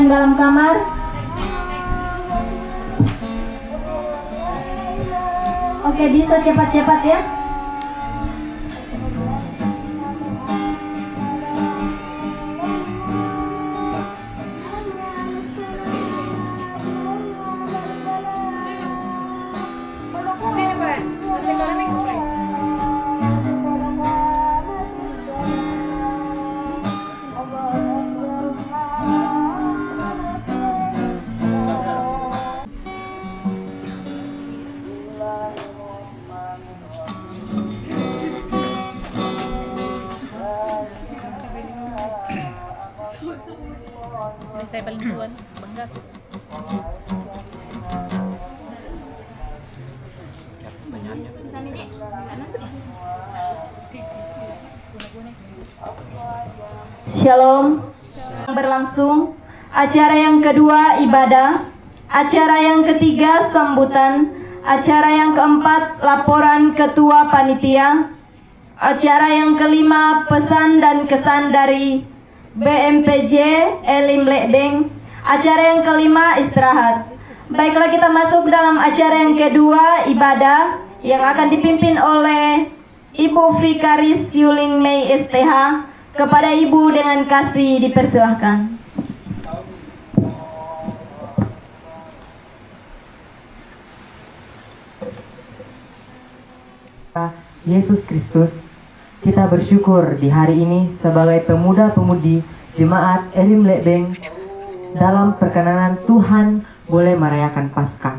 yang dalam kamar. Oke, bisa cepat-cepat ya. Saya paling duluan, bangga. Shalom. Berlangsung acara yang kedua ibadah, acara yang ketiga sambutan, acara yang keempat laporan ketua panitia, acara yang kelima pesan dan kesan dari BMPJ Elim Lekbeng, acara yang kelima istirahat. Baiklah, kita masuk dalam acara yang kedua ibadah yang akan dipimpin oleh Ibu Vikaris Yuling Mei STH. Kepada Ibu dengan kasih dipersilahkan. Yesus Kristus, kita bersyukur di hari ini sebagai pemuda-pemudi Jemaat Elim Lekbeng dalam perkenanan Tuhan boleh merayakan Paskah.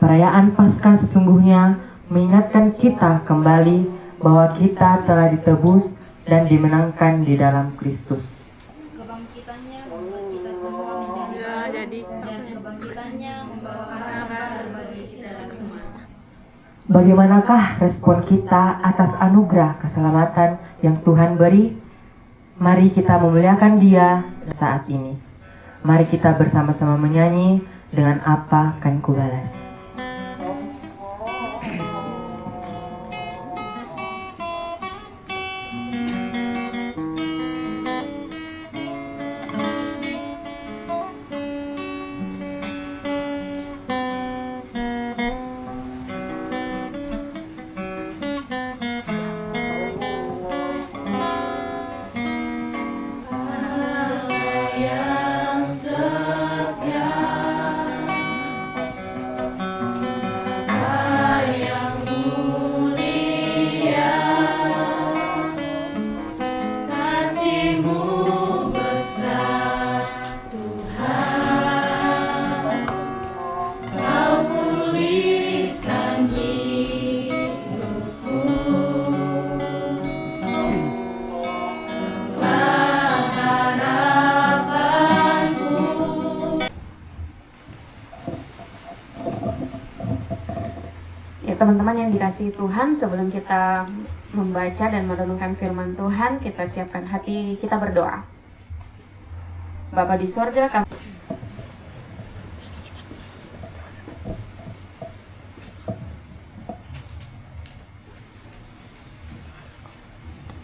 Perayaan Paskah sesungguhnya mengingatkan kita kembali bahwa kita telah ditebus dan dimenangkan di dalam Kristus. Kebangkitannya membuat kita semua menjadi baru, dan kebangkitannya membawa harapan bagi kita semua. Bagaimanakah respon kita atas anugerah keselamatan yang Tuhan beri? Mari kita memuliakan Dia saat ini. Mari kita bersama-sama menyanyi dengan apa kan kubalas. Teman-teman yang dikasihi Tuhan, sebelum kita membaca dan merenungkan firman Tuhan, kita siapkan hati kita berdoa. Bapa di sorga, kami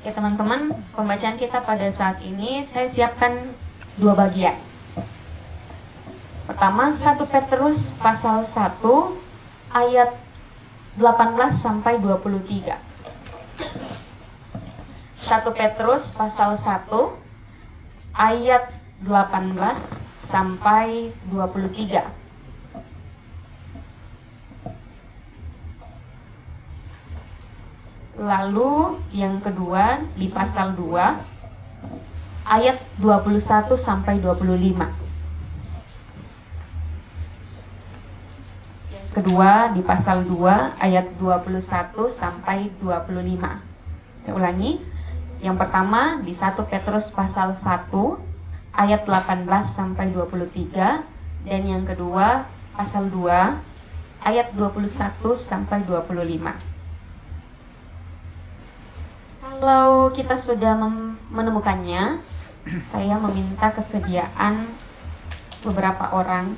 ya teman-teman, pembacaan kita pada saat ini saya siapkan dua bagian. Pertama, 1 Petrus pasal 1 ayat 18 sampai 23. 1 Petrus pasal 1 ayat 18 sampai 23. Lalu yang kedua di pasal 2 ayat 21 sampai 25. Kedua di pasal 2 ayat 21 sampai 25. Saya ulangi. Yang pertama di 1 Petrus pasal 1 ayat 18 sampai 23, dan yang kedua pasal 2 ayat 21 sampai 25. Kalau kita sudah menemukannya, saya meminta kesediaan beberapa orang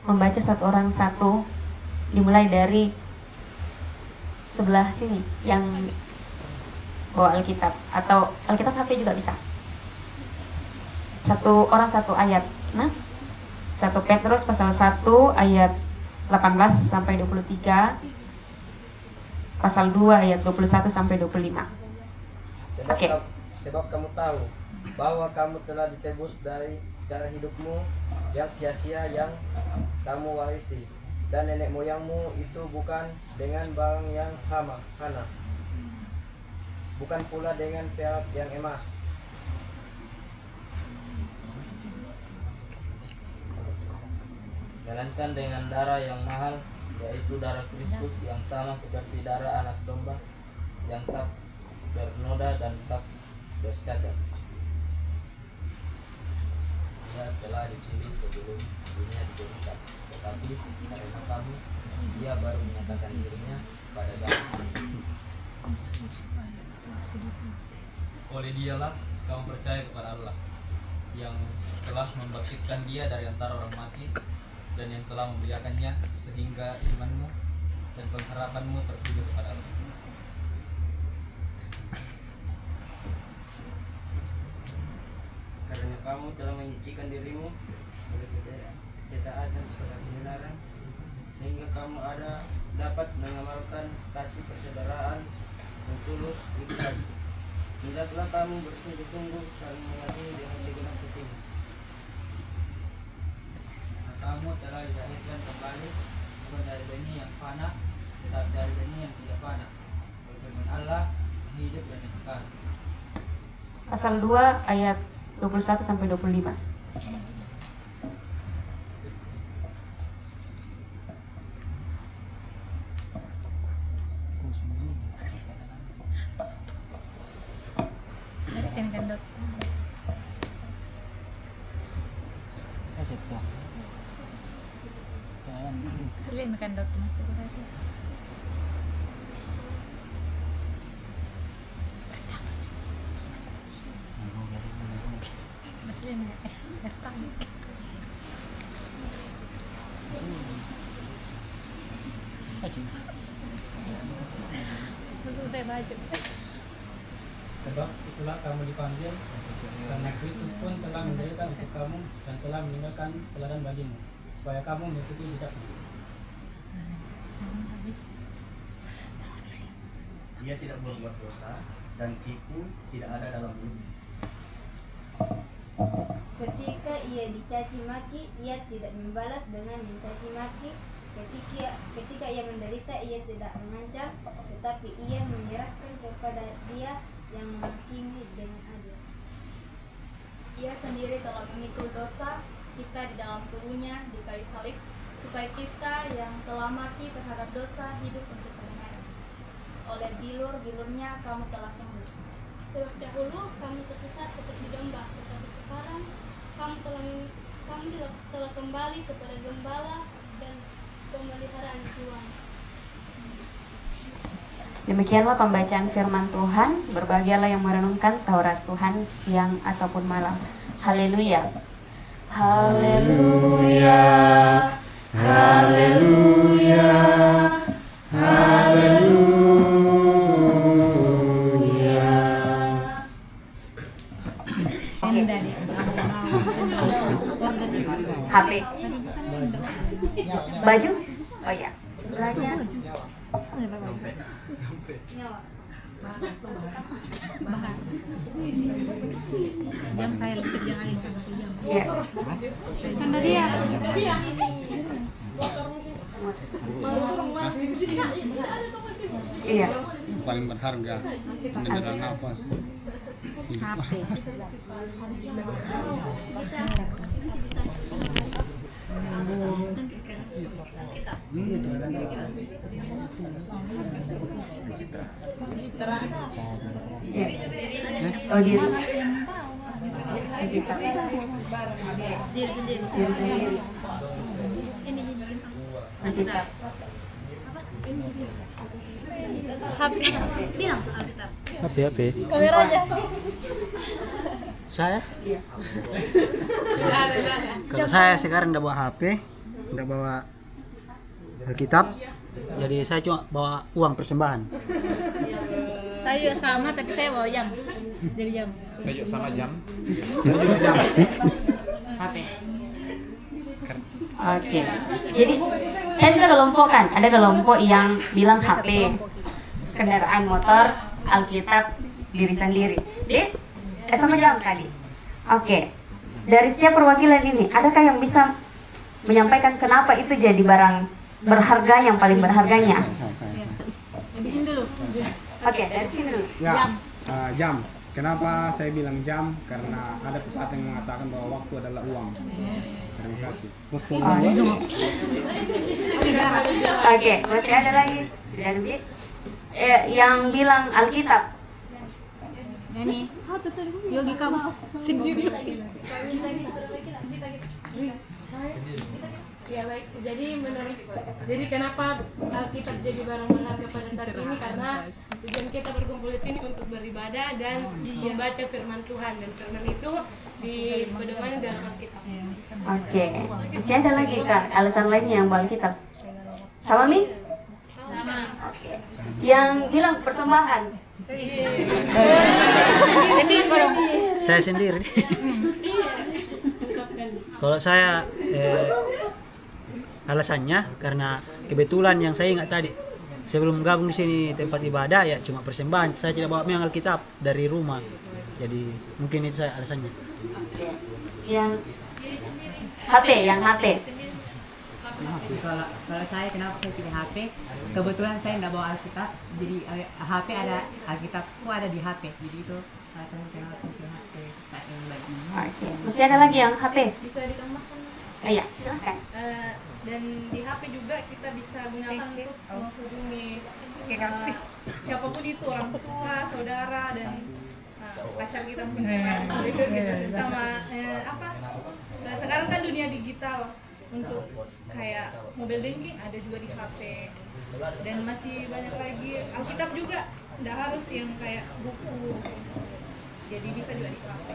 membaca satu orang satu, dimulai dari sebelah sini yang bawa Alkitab, atau Alkitab HP juga bisa. 1 satu orang satu ayat. Nah, 1 Petrus pasal 1 ayat 18 sampai 23, pasal 2 ayat 21 sampai 25. Oke. Sebab kamu tahu bahwa kamu telah ditebus dari cara hidupmu yang sia-sia yang kamu warisi, dan nenek moyangmu itu bukan dengan barang yang hana, bukan pula dengan perak yang emas, melainkan dengan darah yang mahal, yaitu darah Kristus yang sama seperti darah anak domba yang tak bernoda dan tak bercacat. Dia telah dipilih sebelum dunia dijadikan, tetapi karena kamu, Dia baru menyatakan dirinya pada zaman. Oleh Dialah kamu percaya kepada Allah, yang telah membangkitkan Dia dari antara orang mati, dan yang telah memuliakannya sehingga imanmu dan pengharapanmu tertuju kepada Allah. karena kamu telah menyucikan dirimu oleh kecintaan dan kebenaran, sehingga kamu dapat mengamalkan kasih persaudaraan yang tulus ikhlas. Hendaklah kamu bersungguh-sungguh saling mengasihi dengan segenap hatimu. Kamu telah dilahirkan kembali, bukan dari benih yang fana, tetapi dari benih yang tidak fana, firman Allah hidup dan kekal. Pasal 2 ayat 21 sampai 25. Kan kandot. Kalian makan dot masuk aja. Masih enggak? Datang. Sudah baca. Sebab itulah kamu dipanggil, karena Kristus pun telah menderita untuk kamu dan telah meninggalkan teladan bagimu, supaya kamu mengikuti jejaknya. Dia tidak berbuat dosa dan tipu tidak ada dalam mulutnya. Ketika ia dicaci maki, ia tidak membalas dengan mencaci maki. Ketika ia menderita, ia tidak mengancam, tetapi ia menyerahkan kepada Dia yang menghakimi dengan adil. Ia sendiri telah memikul dosa kita di dalam tubuhnya di kayu salib, supaya kita yang telah mati terhadap dosa hidup untuk kebenaran. Oleh bilur-bilurnya kamu telah sembuh. Sebab dahulu kamu tersesat seperti domba, tetapi sekarang kamu telah kembali kepada gembala dan pemeliharaan jiwa. Demikianlah pembacaan firman Tuhan. Berbahagialah yang merenungkan Taurat Tuhan siang ataupun malam. Haleluya. Haleluya. Haleluya. Haleluya. HP. Baju? Oh ya. Belajar. Jam saya lebih jangan yang jam. Iya. Kan tadi ya. Iya. Paling berharga mendengar nafas. HP. Iya. Oh diri. Diri sendiri. Diri sendiri. Ini Alkitab. HP. Bilang Alkitab. HP. Kameranya. Saya? Kalau saya sekarang tidak bawa HP, tidak bawa Alkitab, jadi saya cuma bawa uang persembahan. Saya juga sama tapi saya bawa jam. Jadi jam. Saya juga sama jam. HP. Oke. Jadi saya bisa kelompokkan. Ada kelompok yang bilang HP, kendaraan motor, Alkitab, diri sendiri. Sama jam tadi. Oke. Dari setiap perwakilan ini, adakah yang bisa menyampaikan kenapa itu jadi barang berharga yang paling berharganya? Di sini dulu. Oke, dari sini dulu. Ya, jam. Kenapa saya bilang jam? Karena ada pepatah yang mengatakan bahwa waktu adalah uang. Terima kasih. Oke, masih ada lagi dari yang bilang Alkitab. Ini. Yogi kamu sendiri. Ya baik, jadi kenapa Alkitab jadi barang berharga pada saat ini? Karena tujuan kita berkumpul di sini untuk beribadah dan membaca firman Tuhan, dan firman itu dipedomani dalam Alkitab. Oke, masih ada lagi Kak alasan lainnya yang bawa Alkitab? Sama Mi? Sama. Oke. Yang bilang persembahan. Sendiri dong. Saya sendiri. Kalau saya alasannya karena kebetulan yang saya ingat tadi sebelum gabung di sini tempat ibadah ya cuma persembahan. Saya tidak bawa memang Alkitab dari rumah. Jadi mungkin itu saya alasannya. Oke. Yang HP, yang HP. Kalau saya kenapa saya pilih HP? Kebetulan saya nggak bawa Alkitab, jadi HP ada Alkitabku ada di HP. Jadi itu alasan kenapa saya pilih HP saat yang lagi. Oke. Masih ada lagi yang HP? Bisa ditambahkan. Iya, silakan. Dan di HP juga kita bisa gunakan untuk menghubungi siapapun itu, orang tua, saudara, dan pacar kita pun sama sekarang kan dunia digital, untuk kayak mobile banking ada juga di HP, dan masih banyak lagi. Alkitab juga nggak harus yang kayak buku, jadi bisa juga di HP.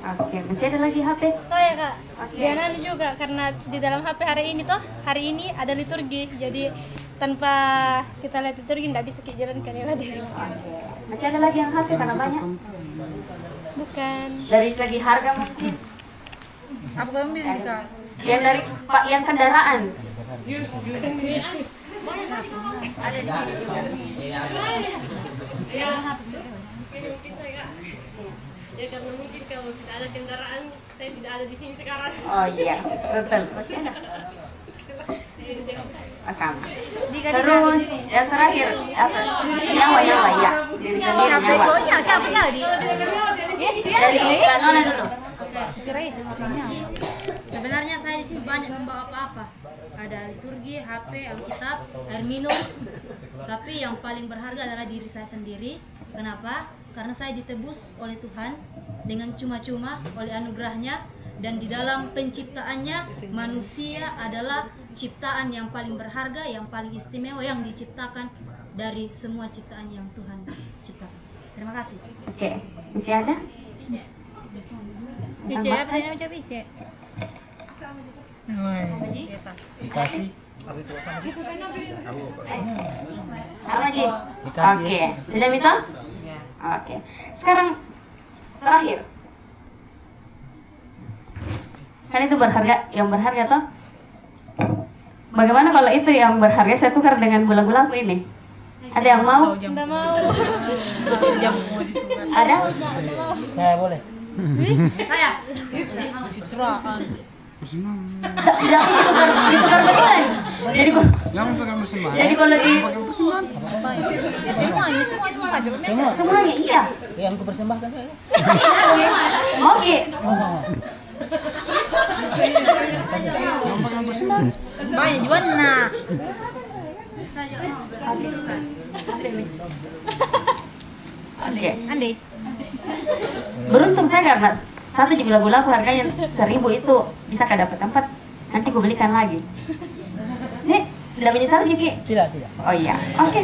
Oke, masih ada lagi HP? Saya Kak. Oke. Diana juga karena di dalam HP hari ini ada liturgi. Jadi tanpa kita lihat liturgi nggak bisa kita jalankan yang ada. Masih ada lagi yang HP karena banyak? Bukan. Dari segi harga mungkin? Apa kamu bilang Kak? Yang dari Pak yang kendaraan? Ada di sini juga. Mungkin saya ya karena mungkin kalau tidak ada kendaraan saya tidak ada di sini sekarang. Oh iya, betul. Masih ada. Sama. Terus yang terakhir apa? Nyawa ya. Diri sendiri nyawa. Siapa tadi? Dari Kak Nona dulu. Sebenarnya saya di sini banyak membawa apa-apa. Ada liturgi, HP, Alkitab, air minum. Tapi yang paling berharga adalah diri saya sendiri. Kenapa? Karena saya ditebus oleh Tuhan dengan cuma-cuma oleh anugerahnya, dan di dalam penciptaannya manusia adalah ciptaan yang paling berharga, yang paling istimewa, yang diciptakan dari semua ciptaan yang Tuhan ciptakan. Terima kasih. Oke, masih ada? Ice, apa yang ucap Ice? Dikasih. Sama Ji. Oke, sudah Mito? Oke. Sekarang terakhir. Kan itu berharga, yang berharga toh? Bagaimana kalau itu yang berharga saya tukar dengan gula-gulaku ini? Ada yang mau? Tidak mau. Ada? Saya boleh. Saya. Jangan ditukar bagaimana? Jangan pakai persembahan. Jadi kalau di Pakai persembahan. semuanya iya. Yang ku persembahkan saya. Oke. Jangan pakai persembahan. Banyak juga nah. Oke. Andi. Beruntung saya karena satu di gula-gula aku harganya 1.000 itu bisa dapat tempat, nanti aku belikan lagi. Nih, tidak menyesal Jiki? Tidak. Oh iya, oke.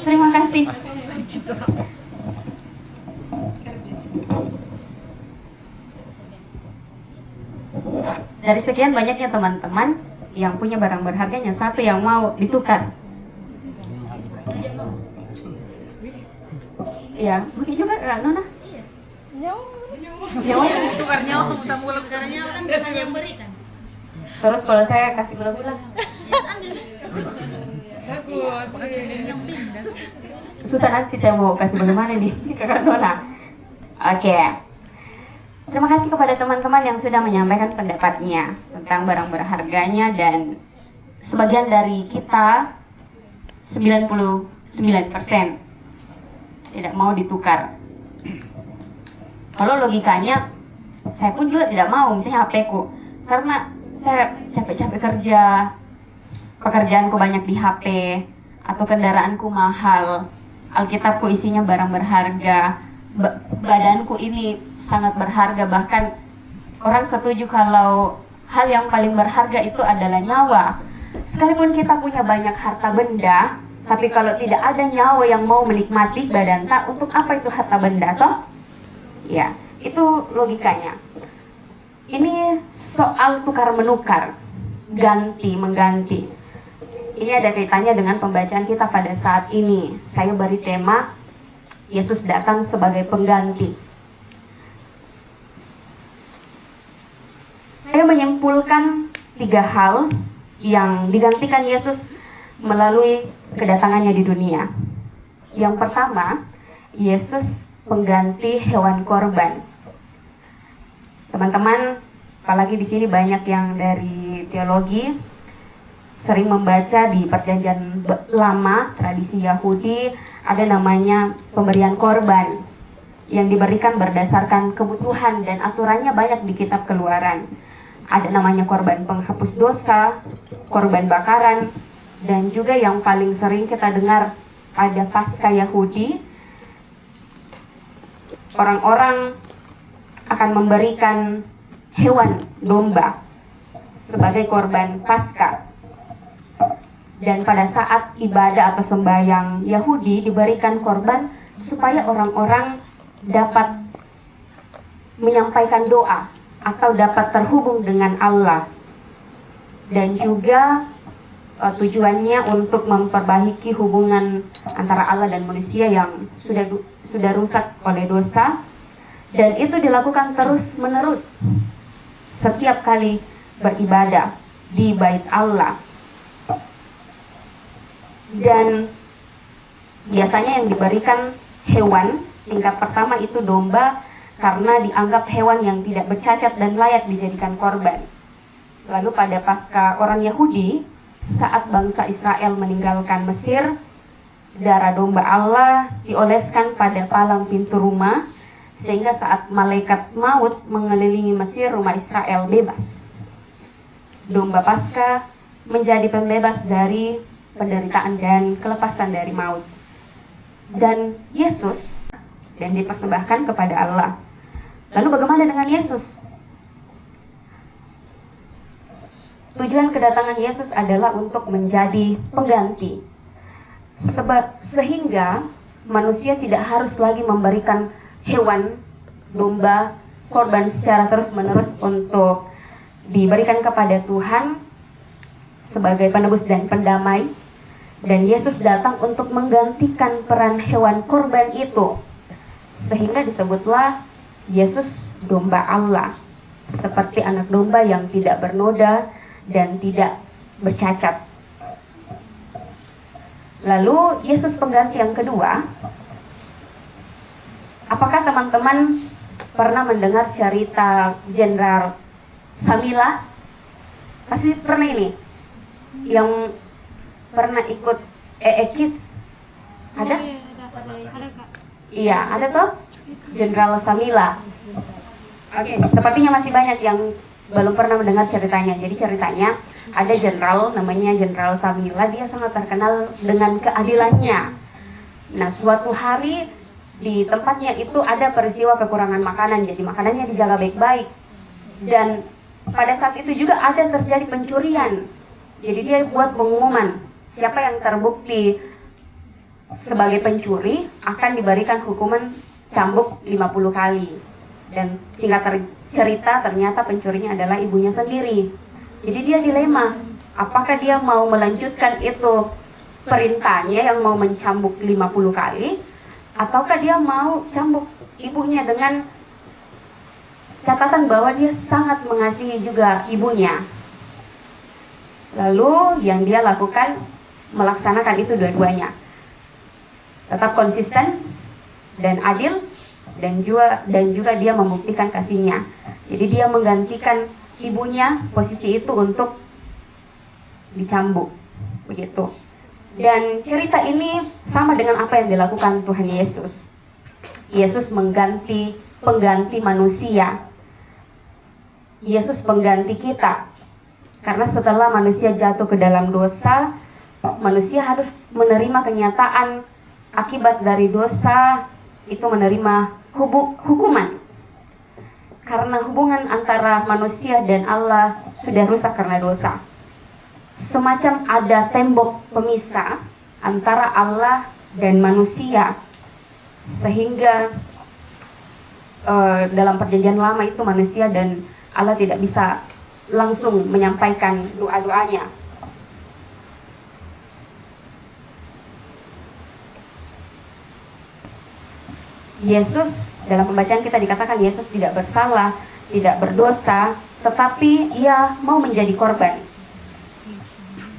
Terima kasih. Dari sekian banyaknya teman-teman yang punya barang berharganya, satu yang mau ditukar. Ya, begitu juga Kak Nona. Nyawa. Tukar nyawa kamu sama tukar nyawa kan Tuhan yang berikan. Terus kalau saya kasih bilang susah nanti saya mau kasih bagaimana nih ke Kak Nona. Oke. Terima kasih kepada teman-teman yang sudah menyampaikan pendapatnya tentang barang berharganya, dan sebagian dari kita 99% tidak mau ditukar. Kalau logikanya saya pun juga tidak mau, misalnya HP-ku, karena saya capek-capek kerja, pekerjaanku banyak di HP, atau kendaraanku mahal, Alkitabku isinya barang berharga, badanku ini sangat berharga, bahkan orang setuju kalau hal yang paling berharga itu adalah nyawa. Sekalipun kita punya banyak harta benda, tapi kalau tidak ada nyawa yang mau menikmati badan tak, untuk apa itu harta benda toh? Ya, itu logikanya. Ini soal tukar menukar, ganti mengganti. Ini ada kaitannya dengan pembacaan kita pada saat ini. Saya beri tema Yesus datang sebagai pengganti. Saya menyimpulkan 3 hal yang digantikan Yesus melalui kedatangannya di dunia. Yang pertama, Yesus pengganti hewan korban. Teman-teman, apalagi di sini banyak yang dari teologi, sering membaca di perjanjian lama, tradisi Yahudi, ada namanya pemberian korban yang diberikan berdasarkan kebutuhan, dan aturannya banyak di kitab Keluaran. Ada namanya korban penghapus dosa, korban bakaran, dan juga yang paling sering kita dengar pada Paskah Yahudi, orang-orang akan memberikan hewan domba sebagai korban Paskah. Dan pada saat ibadah atau sembahyang Yahudi diberikan korban supaya orang-orang dapat menyampaikan doa atau dapat terhubung dengan Allah. Dan juga tujuannya untuk memperbaiki hubungan antara Allah dan manusia yang sudah rusak oleh dosa. Dan itu dilakukan terus-menerus setiap kali beribadah di Bait Allah. Dan biasanya yang diberikan hewan tingkat pertama itu domba, karena dianggap hewan yang tidak bercacat dan layak dijadikan korban. Lalu pada Paskah orang Yahudi, saat bangsa Israel meninggalkan Mesir, darah domba Allah dioleskan pada palang pintu rumah, sehingga saat malaikat maut mengelilingi Mesir, rumah Israel bebas. Domba Paskah menjadi pembebas dari penderitaan dan kelepasan dari maut. Dan Yesus dan dipersembahkan kepada Allah. Lalu bagaimana dengan Yesus? Tujuan kedatangan Yesus adalah untuk menjadi pengganti, sehingga manusia tidak harus lagi memberikan hewan, domba, korban secara terus-menerus untuk diberikan kepada Tuhan sebagai penebus dan pendamai. Dan Yesus datang untuk menggantikan peran hewan korban itu, sehingga disebutlah Yesus domba Allah, seperti anak domba yang tidak bernoda dan tidak bercacat. Lalu Yesus pengganti yang kedua. Apakah teman-teman pernah mendengar cerita Jenderal Samila? Pasti pernah ini. Yang pernah ikut Kids? Ada? Iya, ada toh? Jenderal Samila. Oke, sepertinya masih banyak yang belum pernah mendengar ceritanya. Jadi ceritanya ada jenderal namanya Jenderal Samila, dia sangat terkenal dengan keadilannya. Nah, suatu hari di tempatnya itu ada peristiwa kekurangan makanan, jadi makanannya dijaga baik-baik. Dan pada saat itu juga ada terjadi pencurian. Jadi dia buat pengumuman, siapa yang terbukti sebagai pencuri akan diberikan hukuman cambuk 50 kali. Dan singkat cerita, ternyata pencurinya adalah ibunya sendiri. Jadi dia dilema, apakah dia mau melanjutkan itu perintahnya yang mau mencambuk 50 kali, Ataukah dia mau cambuk ibunya dengan catatan bahwa dia sangat mengasihi juga ibunya. Lalu yang dia lakukan melaksanakan itu dua-duanya. Tetap konsisten dan adil, dan juga dia membuktikan kasihnya. Jadi dia menggantikan ibunya posisi itu untuk dicambuk, begitu. Dan cerita ini sama dengan apa yang dilakukan Tuhan Yesus. Yesus pengganti manusia. Yesus pengganti kita. Karena setelah manusia jatuh ke dalam dosa, manusia harus menerima kenyataan akibat dari dosa itu, menerima hukuman. Karena hubungan antara manusia dan Allah sudah rusak karena dosa. Semacam ada tembok pemisah antara Allah dan manusia, sehingga dalam perjanjian lama itu manusia dan Allah tidak bisa langsung menyampaikan doa-doanya. Yesus, dalam pembacaan kita dikatakan Yesus tidak bersalah, tidak berdosa, tetapi ia mau menjadi korban.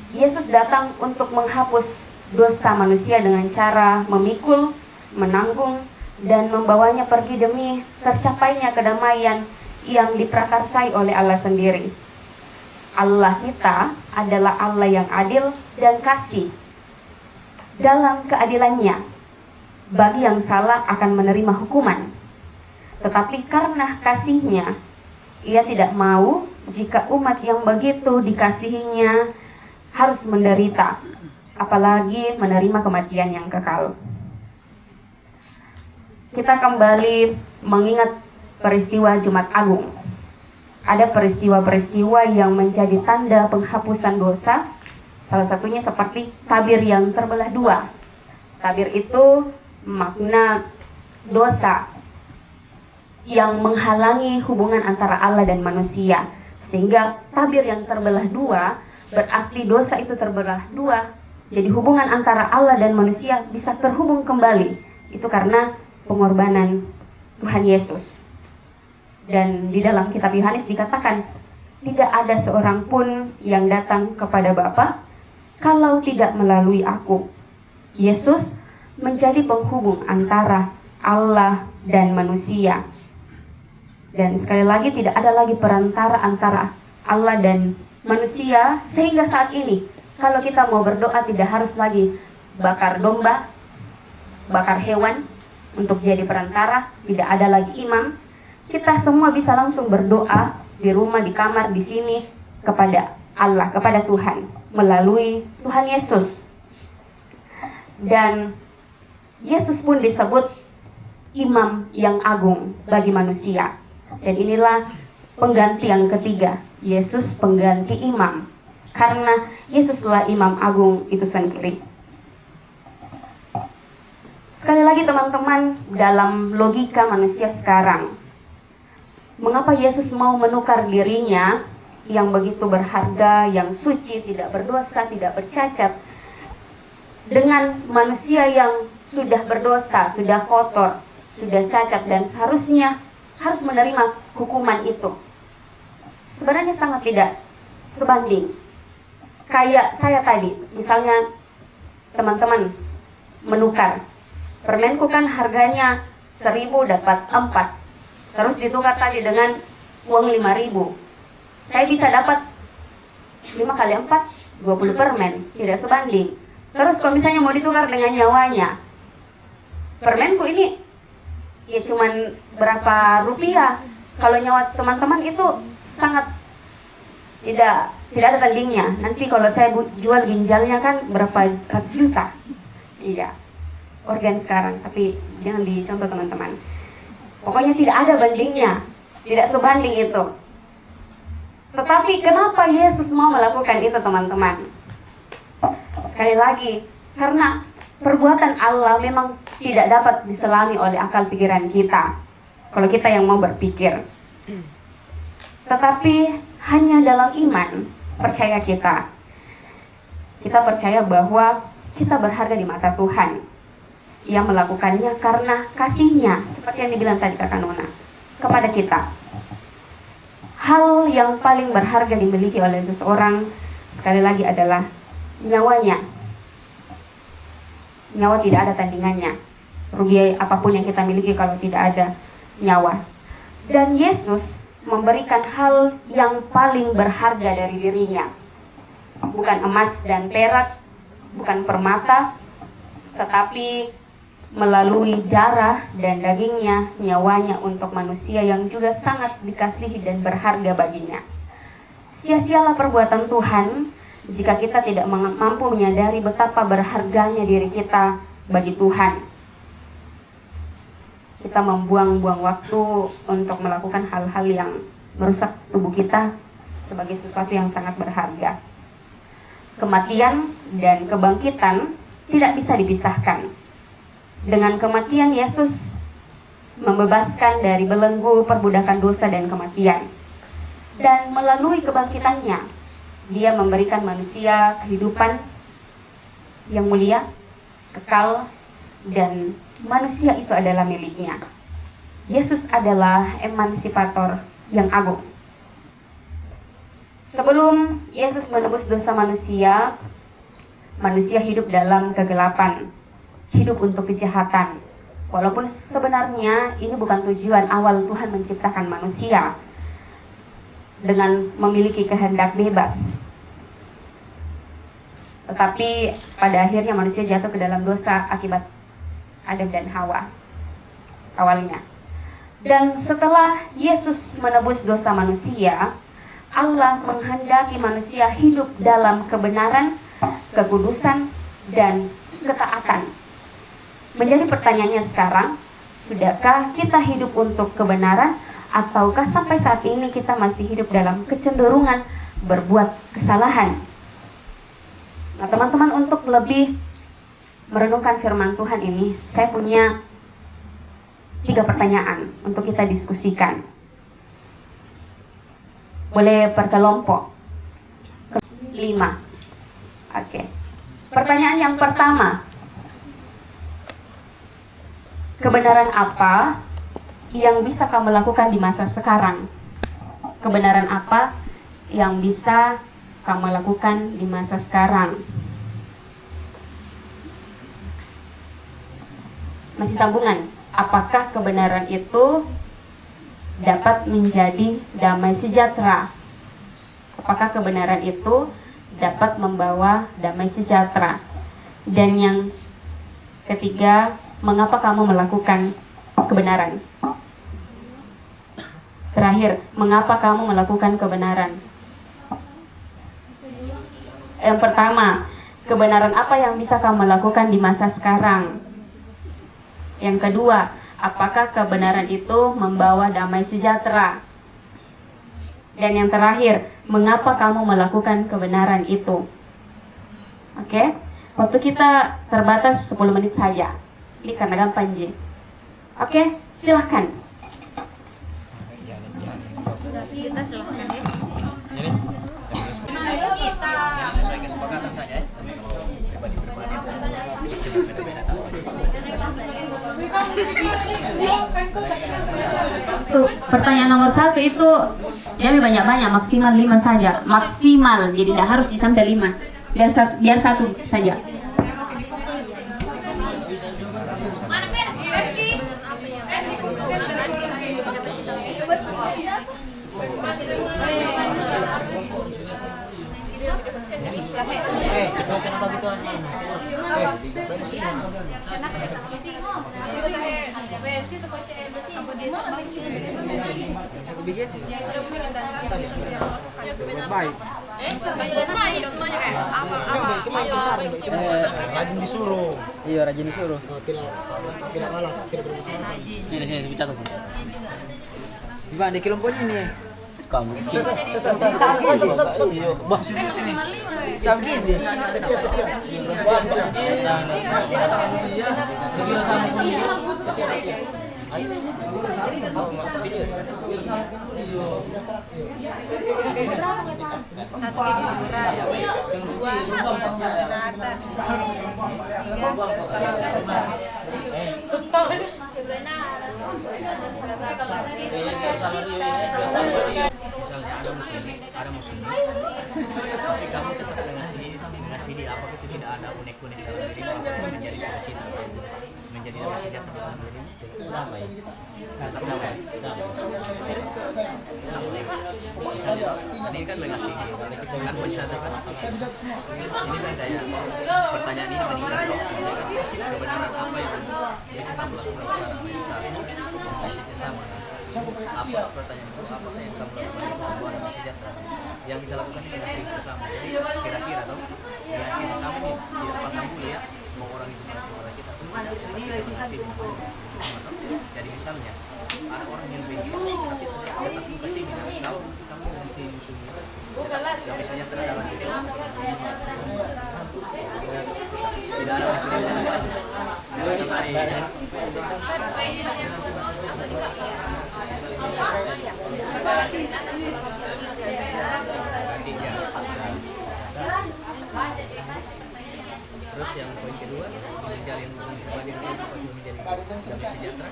Yesus datang untuk menghapus dosa manusia dengan cara memikul, menanggung, dan membawanya pergi demi tercapainya kedamaian yang diprakarsai oleh Allah sendiri. Allah kita adalah Allah yang adil dan kasih. Dalam keadilannya, bagi yang salah akan menerima hukuman. Tetapi karena kasihnya, ia tidak mau jika umat yang begitu dikasihinya harus menderita, apalagi menerima kematian yang kekal. Kita kembali mengingat peristiwa Jumat Agung. Ada peristiwa-peristiwa yang menjadi tanda penghapusan dosa. Salah satunya seperti tabir yang terbelah dua. Tabir itu makna dosa yang menghalangi hubungan antara Allah dan manusia. Sehingga tabir yang terbelah dua berarti dosa itu terbelah dua. Jadi hubungan antara Allah dan manusia bisa terhubung kembali. Itu karena pengorbanan Tuhan Yesus. Dan di dalam kitab Yohanes dikatakan, tidak ada seorang pun yang datang kepada Bapa kalau tidak melalui aku. Yesus menjadi penghubung antara Allah dan manusia. Dan sekali lagi tidak ada lagi perantara antara Allah dan manusia, sehingga saat ini kalau kita mau berdoa tidak harus lagi bakar domba, bakar hewan untuk jadi perantara, tidak ada lagi imam. Kita semua bisa langsung berdoa di rumah, di kamar, di sini kepada Allah, kepada Tuhan melalui Tuhan Yesus. Dan Yesus pun disebut imam yang agung bagi manusia. Dan inilah pengganti yang ketiga, Yesus pengganti imam. Karena Yesuslah imam agung itu sendiri. Sekali lagi teman-teman, dalam logika manusia sekarang, mengapa Yesus mau menukar dirinya yang begitu berharga, yang suci, tidak berdosa, tidak bercacat, dengan manusia yang sudah berdosa, sudah kotor, sudah cacat, dan seharusnya harus menerima hukuman itu? Sebenarnya sangat tidak sebanding. Kayak saya tadi, misalnya teman-teman menukar, permenku kan harganya 1.000 dapat 4, terus ditukar tadi dengan uang 5.000, saya bisa dapat 5 kali 4, 20 permen, tidak sebanding. Terus kalau misalnya mau ditukar dengan nyawanya, permenku ini ya cuman berapa rupiah, kalau nyawa teman-teman itu sangat tidak ada tandingnya. Nanti kalau saya jual ginjalnya kan berapa ratus juta. Iya, organ sekarang, tapi jangan dicontoh teman-teman. Pokoknya tidak ada bandingnya, tidak sebanding itu. Tetapi kenapa Yesus mau melakukan itu teman-teman? Sekali lagi, karena perbuatan Allah memang tidak dapat diselami oleh akal pikiran kita, kalau kita yang mau berpikir. Tetapi hanya dalam iman, percaya kita percaya bahwa kita berharga di mata Tuhan. Ia melakukannya karena kasihnya, seperti yang dibilang tadi Kakak Nona, kepada kita. Hal yang paling berharga dimiliki oleh seseorang sekali lagi adalah nyawanya. Nyawa tidak ada tandingannya. Rugi apapun yang kita miliki kalau tidak ada nyawa. Dan Yesus memberikan hal yang paling berharga dari dirinya. Bukan emas dan perak, bukan permata, tetapi melalui darah dan dagingnya, nyawanya untuk manusia yang juga sangat dikasihi dan berharga baginya. Sia-sialah perbuatan Tuhan jika kita tidak mampu menyadari betapa berharganya diri kita bagi Tuhan. Kita membuang-buang waktu untuk melakukan hal-hal yang merusak tubuh kita sebagai sesuatu yang sangat berharga. Kematian dan kebangkitan tidak bisa dipisahkan. Dengan kematian Yesus membebaskan dari belenggu perbudakan dosa dan kematian. Dan melalui kebangkitannya, Dia memberikan manusia kehidupan yang mulia, kekal, dan manusia itu adalah miliknya. Yesus adalah emansipator yang agung. Sebelum Yesus menebus dosa manusia, manusia hidup dalam kegelapan, hidup untuk kejahatan. Walaupun sebenarnya ini bukan tujuan awal Tuhan menciptakan manusia dengan memiliki kehendak bebas. Tetapi pada akhirnya manusia jatuh ke dalam dosa akibat Adam dan Hawa awalnya. Dan setelah Yesus menebus dosa manusia, Allah menghendaki manusia hidup dalam kebenaran, kekudusan, dan ketaatan. Menjadi pertanyaannya sekarang, sudahkah kita hidup untuk kebenaran, ataukah sampai saat ini kita masih hidup dalam kecenderungan berbuat kesalahan? Nah teman-teman, untuk lebih merenungkan firman Tuhan ini, saya punya 3 pertanyaan untuk kita diskusikan. Boleh per kelompok? 5. Oke. Pertanyaan yang pertama, kebenaran apa yang bisa kamu lakukan di masa sekarang? Kebenaran apa yang bisa kamu lakukan di masa sekarang? Masih sambungan. Apakah kebenaran itu dapat menjadi damai sejahtera? Apakah kebenaran itu dapat membawa damai sejahtera? Dan yang ketiga, mengapa kamu melakukan kebenaran? Terakhir, mengapa kamu melakukan kebenaran? Yang pertama, kebenaran apa yang bisa kamu lakukan di masa sekarang? Yang kedua, apakah kebenaran itu membawa damai sejahtera? Dan yang terakhir, mengapa kamu melakukan kebenaran itu? Oke, waktu kita terbatas 10 menit saja. Ini karena gampang, Ji. Oke, silahkan. Kita silahkan ya. Sesuai kesepakatan saja ya. Tuh, pertanyaan nomor 1 itu jadi banyak-banyak, maksimal 5 saja. Maksimal, jadi tidak harus sampai 5. Biar 1 saja. Baik. Rajin disuruh. Iya, rajin disuruh. Tidak malas, tidak bermalas. Sini kita tuh. Gimana di kelompoknya nih? Kamu. Bah, sini. Sambil dia. Kedua, benar dan Misalnya ada musim, tapi kamu tetap mengasihi dia, apa itu tidak ada unek-unek dalam dirimu, apa itu menjadi sukacita, menjadi damai sejahtera dalam dirimu, damai, tetap damai. Misalnya, ini kan mengasihi, kan mencatatkan ini kan kayak pertanyaan ini meningkat dong, kebenaran apa yang dia sedang bersyukur sekarang, misalnya kasih sesama. Apa pertanyaan itu, apa yang kamu lakukan untuk membawa damai sejahtera? Yang kita lakukan itu mengasihi sesama. Jadi kira-kira dong, mengasihi sesama ini di depan kamu ya, semua orang itu mengasihi orang kita. Mengasihi jadi misalnya ada orang yang benci, tapi tetap kasih ini. Kalau kamu mengasihi musuhnya, damai sejahtera dalam diri. Tidak ada Terus yang poin kedua, menjalin hubungan pribadi dengan orang tua menjadi damai sejahtera.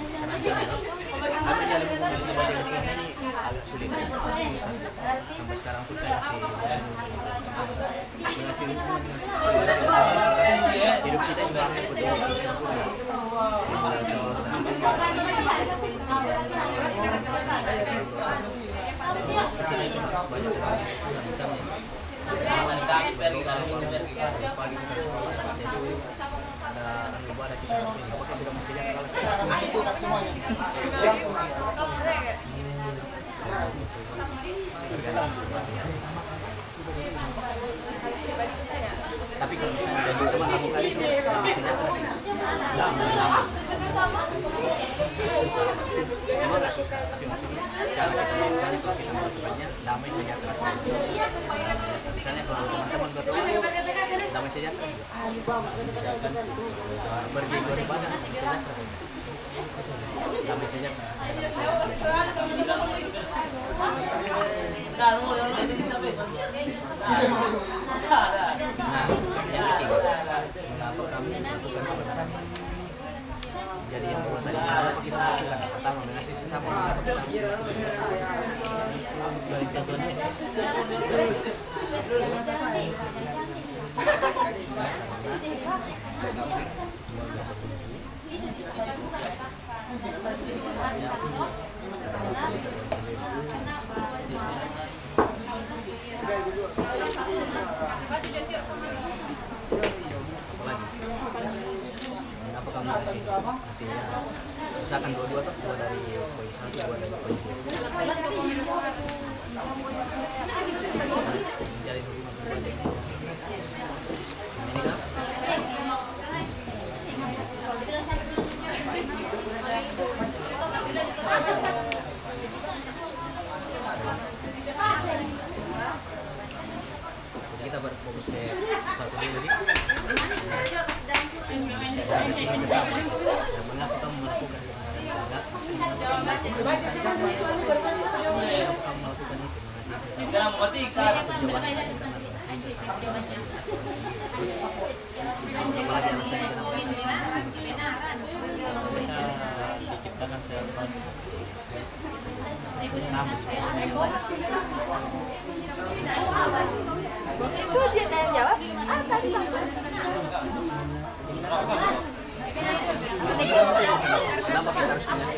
Karena misalnya, menjalin hubungan pribadi dengan orang ini agak sulit, susah. Sampai sekarang pun saya masih hubungan pribadi dengan orang. Hidup kita juga harus betul-betul sempurna. Tapi kalau misalnya jadi teman lakukan itu lebih sejahtera lama. Memang gak susah, tapi maksudnya cara kita melakukannya, kalau kita melakukannya damai sejahtera. Misalnya kalau teman-teman berdoa damai sejahtera, pergi beribadah damai sejahtera, damai sejahtera. Nah, yang ketiga, mengapa kami melakukan kebenaran? Jadi yang kedua tadi, mengapa kita melakukan? Pertama, mengasihi sesama. Mengapa kita dari contohnya Kenapa kamu kasih misalkan dua dari poin 1, dua dari poin 2. Menjalin hubungan pribadi. Jadi kita berfokus ke satu dulu nih. Dari sini sesama. Dan mengapa kamu melakukan itu? Mengapa kamu melakukan itu? Diciptakan sehat. Itu dia yang jawab. Tadi Kenapa kita harus kayak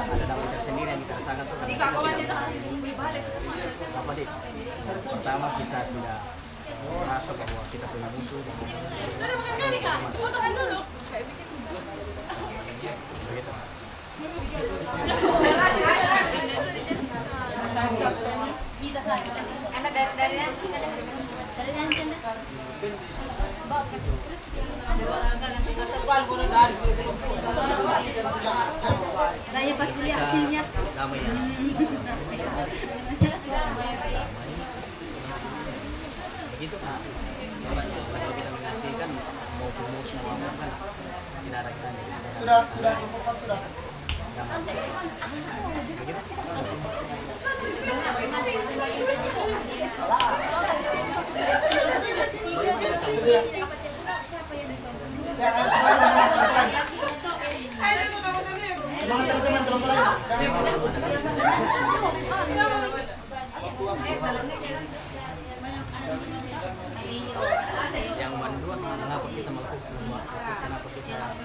ada damai tersendiri yang kita rasakan tuh karena apa dik? Pertama kita tidak merasa bahwa kita punya musuh. Nanya pas dilihat hasilnya. Damai ya. Begitu. Kalau kita kan mau kumpul semua kan tidak ada kiranya. Sudah. Semangat teman-teman, tolong mulai. Yang kedua, kenapa kita melakukan kenapa kita menjadi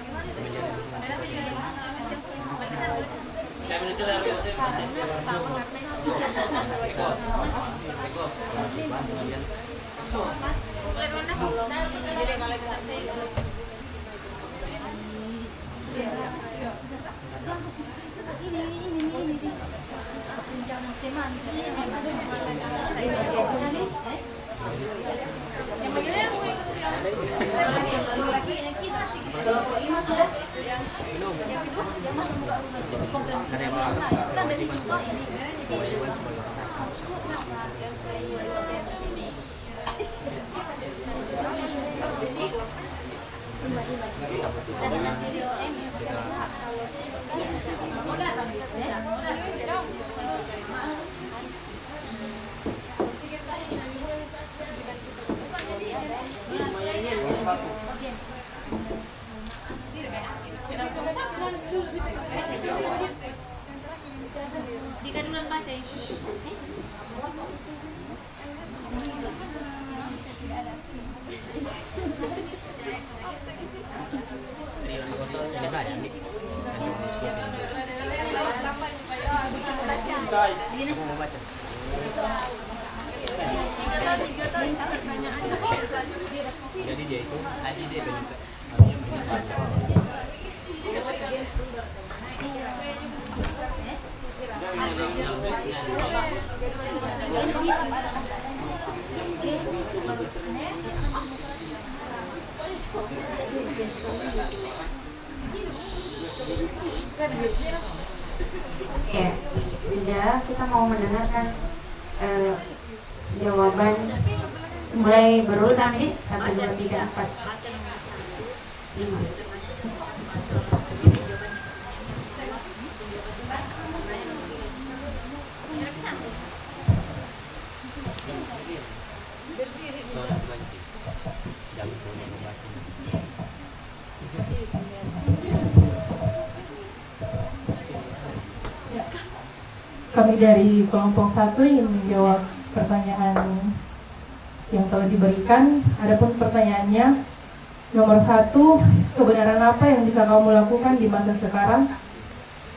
jadi dia itu tadi dia Ya, sudah kita mau mendengarkan jawaban mulai berulang nih 1, 2, 3, 4, 5. Kami dari kelompok 1 ingin menjawab pertanyaan yang telah diberikan. Adapun pertanyaannya, nomor 1, kebenaran apa yang bisa kamu lakukan di masa sekarang?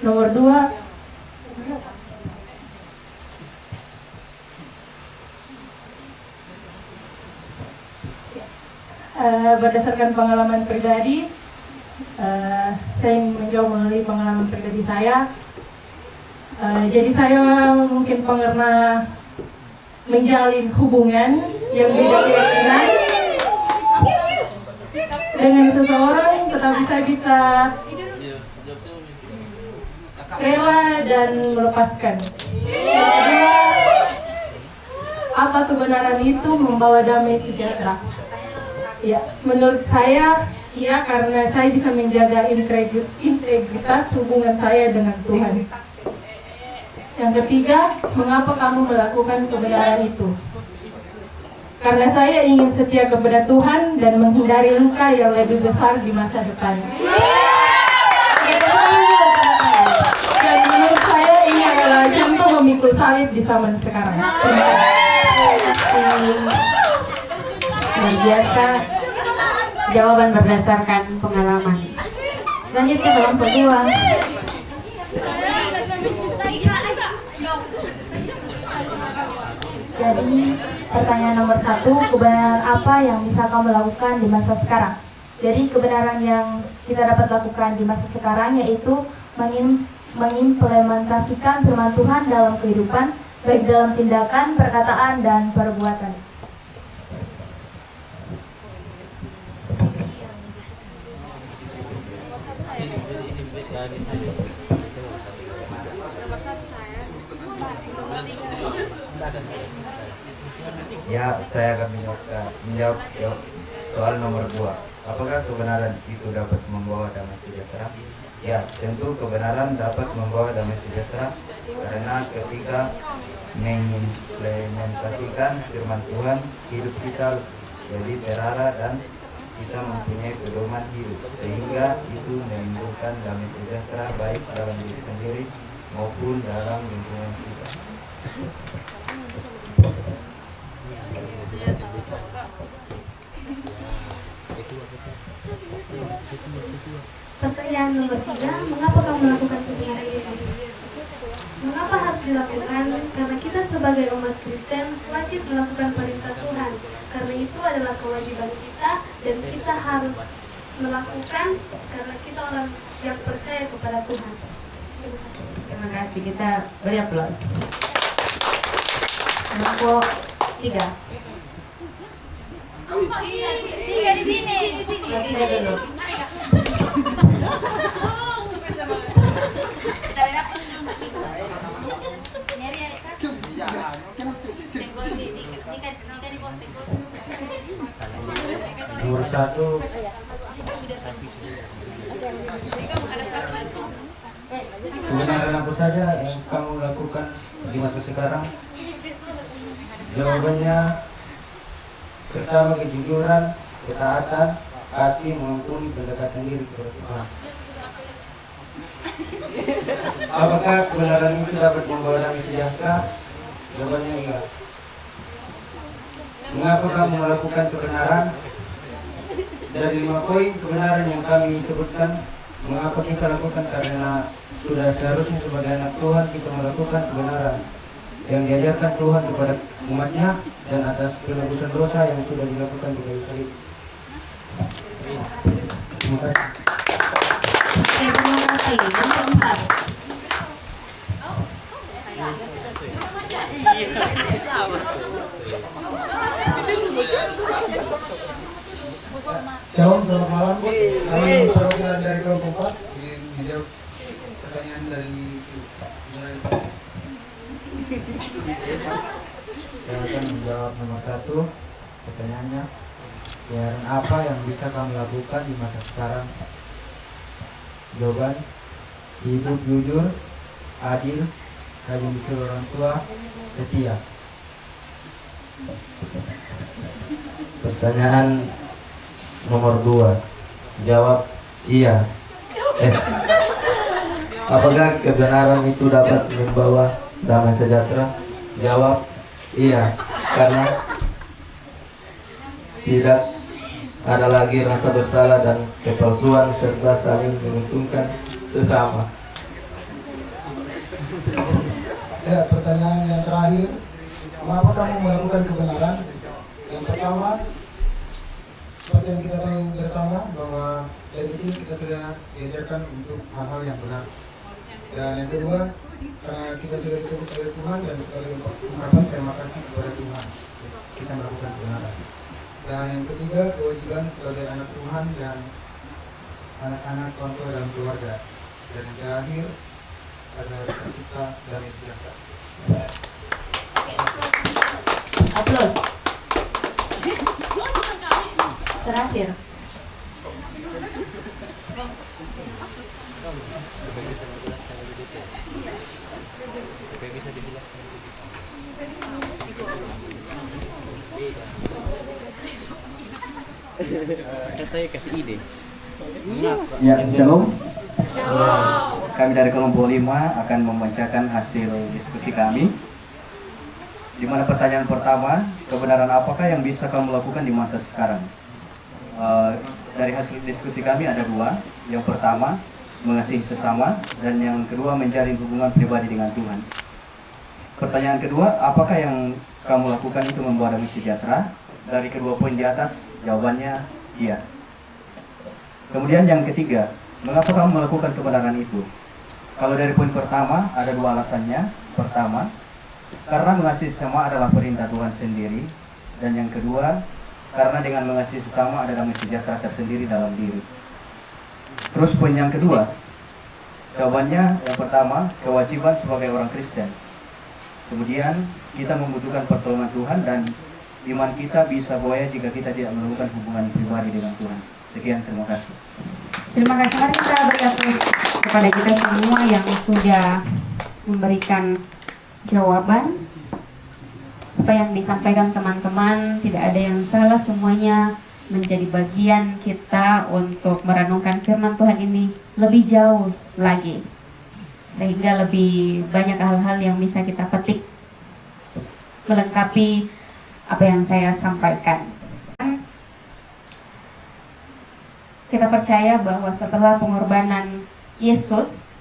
Nomor 2, berdasarkan pengalaman pribadi, saya ingin menjawab melalui pengalaman pribadi saya. Jadi saya mungkin pernah menjalin hubungan yang beda keyakinan dengan seseorang, tetapi saya bisa rela dan melepaskan. Yang kedua, apa kebenaran itu membawa damai sejahtera? Ya, menurut saya, iya, karena saya bisa menjaga integritas hubungan saya dengan Tuhan. Yang ketiga, mengapa kamu melakukan kebenaran itu? Karena saya ingin setia kepada Tuhan dan menghindari luka yang lebih besar di masa depan. Dan menurut saya ini adalah contoh memikul salib di zaman sekarang. Luar biasa jawaban berdasarkan pengalaman. Selanjutnya kelompok 2. Jadi pertanyaan nomor 1, kebenaran apa yang bisa kamu lakukan di masa sekarang? Jadi kebenaran yang kita dapat lakukan di masa sekarang yaitu mengimplementasikan firman Tuhan dalam kehidupan, baik dalam tindakan, perkataan, dan perbuatan. Ya, saya akan menjawab Soal nomor 2, apakah kebenaran itu dapat membawa damai sejahtera? Ya, tentu kebenaran dapat membawa damai sejahtera karena ketika mengimplementasikan firman Tuhan, hidup kita jadi terarah dan kita mempunyai pedoman hidup, sehingga itu menimbulkan damai sejahtera baik dalam diri sendiri maupun dalam lingkungan kita. Pertanyaan nomor 3, mengapa kamu melakukan kebenaran ini? Mengapa harus dilakukan? Karena kita sebagai umat Kristen wajib melakukan perintah Tuhan. Karena itu adalah kewajiban kita dan kita harus melakukan karena kita orang yang percaya kepada Tuhan. Terima kasih, kita beri aplaus. Kelompok 3. Tiga di sini. Tiga dulu. Nomor 1, kebenaran apa saja yang kamu lakukan di masa sekarang? Jawabannya, pertama kejujuran, ketaatan, kasih, mengampuni, pendekatan diri kepada Tuhan. Apakah kebenaran itu dapat membawa damai sejahtera? Jawabannya iya. Mengapa kamu melakukan kebenaran? Dari 5 poin kebenaran yang kami sebutkan, mengapa kita lakukan? Karena sudah seharusnya sebagai anak Tuhan kita melakukan kebenaran yang diajarkan Tuhan kepada umatnya dan atas penebusan dosa yang sudah dilakukan di kayu salib. Terima kasih. Terima kasih. Yang keempat. Shalom, selamat malam. Kami perwakilan dari kelompok 4 ingin menjawab pertanyaan dari Saya akan menjawab nomor 1. Pertanyaannya, kebenaran apa yang bisa kamu lakukan di masa sekarang? Jawaban, hidup jujur, adil, rajin disuruh orang tua, setia. Pertanyaan nomor 2, jawab iya. Apakah kebenaran itu dapat membawa damai sejahtera? Jawab iya, karena tidak ada lagi rasa bersalah dan kepalsuan serta saling menguntungkan sesama. Ya, pertanyaan yang terakhir, mengapa kamu melakukan kebenaran? Yang pertama, seperti yang kita tahu bersama bahwa dari kecil kita sudah diajarkan untuk hal-hal yang benar. Dan yang kedua, karena kita sudah ditebus oleh Tuhan dan sebagai ungkapan terima kasih kepada Tuhan, kita melakukan kebenaran. Dan yang ketiga, kewajiban sebagai anak Tuhan dan anak-anak orang tua dalam keluarga. Dan yang terakhir, agar tercipta damai sejahtera. Aplaus. Terakhir. Saya kasih ide. Ya, shalom. Kami dari kelompok 5 akan membacakan hasil diskusi kami. Di mana pertanyaan pertama, kebenaran apakah yang bisa kamu lakukan di masa sekarang? Dari hasil diskusi kami ada 2. Yang pertama, mengasihi sesama, dan yang kedua, menjalin hubungan pribadi dengan Tuhan. Pertanyaan kedua, apakah yang kamu lakukan itu membawa damai sejahtera? Dari kedua poin di atas, jawabannya iya. Kemudian yang ketiga, mengapa kamu melakukan kebenaran itu? Kalau dari poin pertama, ada 2 alasannya. Pertama, karena mengasihi sesama adalah perintah Tuhan sendiri. Dan yang kedua, karena dengan mengasihi sesama ada damai sejahtera tersendiri dalam diri. Terus poin yang kedua, jawabannya yang pertama, kewajiban sebagai orang Kristen. Kemudian kita membutuhkan pertolongan Tuhan dan iman kita bisa goyah jika kita tidak melakukan hubungan pribadi dengan Tuhan. Sekian, terima kasih. Terima kasih. Mari kita beri aplaus kepada kita semua yang sudah memberikan jawaban. Apa yang disampaikan teman-teman tidak ada yang salah, semuanya menjadi bagian kita untuk merenungkan firman Tuhan ini lebih jauh lagi, sehingga lebih banyak hal-hal yang bisa kita petik melengkapi apa yang saya sampaikan. Kita percaya bahwa setelah pengorbanan Yesus,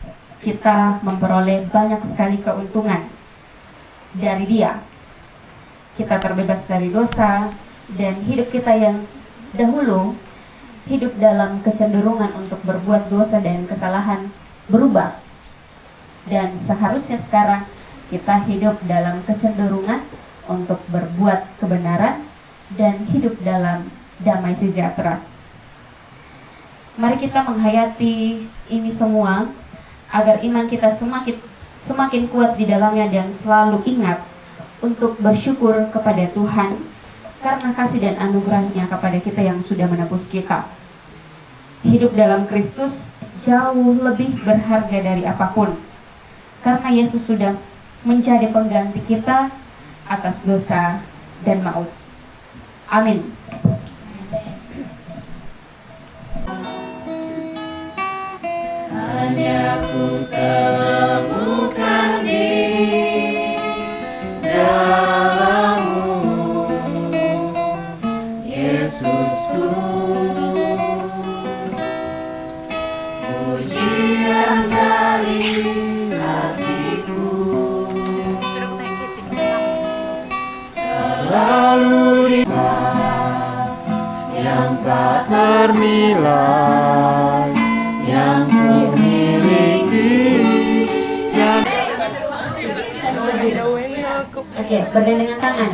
kita memperoleh banyak sekali keuntungan dari Dia. Kita terbebas dari dosa, dan hidup kita yang dahulu hidup dalam kecenderungan untuk berbuat dosa dan kesalahan berubah. Dan seharusnya sekarang kita hidup dalam kecenderungan untuk berbuat kebenaran dan hidup dalam damai sejahtera. Mari kita menghayati ini semua agar iman kita semakin kuat di dalamnya, dan selalu ingat untuk bersyukur kepada Tuhan karena kasih dan anugerahnya kepada kita yang sudah menebus kita. Hidup dalam Kristus jauh lebih berharga dari apapun, karena Yesus sudah menjadi pengganti kita atas dosa dan maut. Amin. Hanya ku temukan di dalam-Mu, Yesusku, pujian dari hatiku, selalu di yang tak ternilai, yang ku miliki, yang Oke, berdendengan tangan.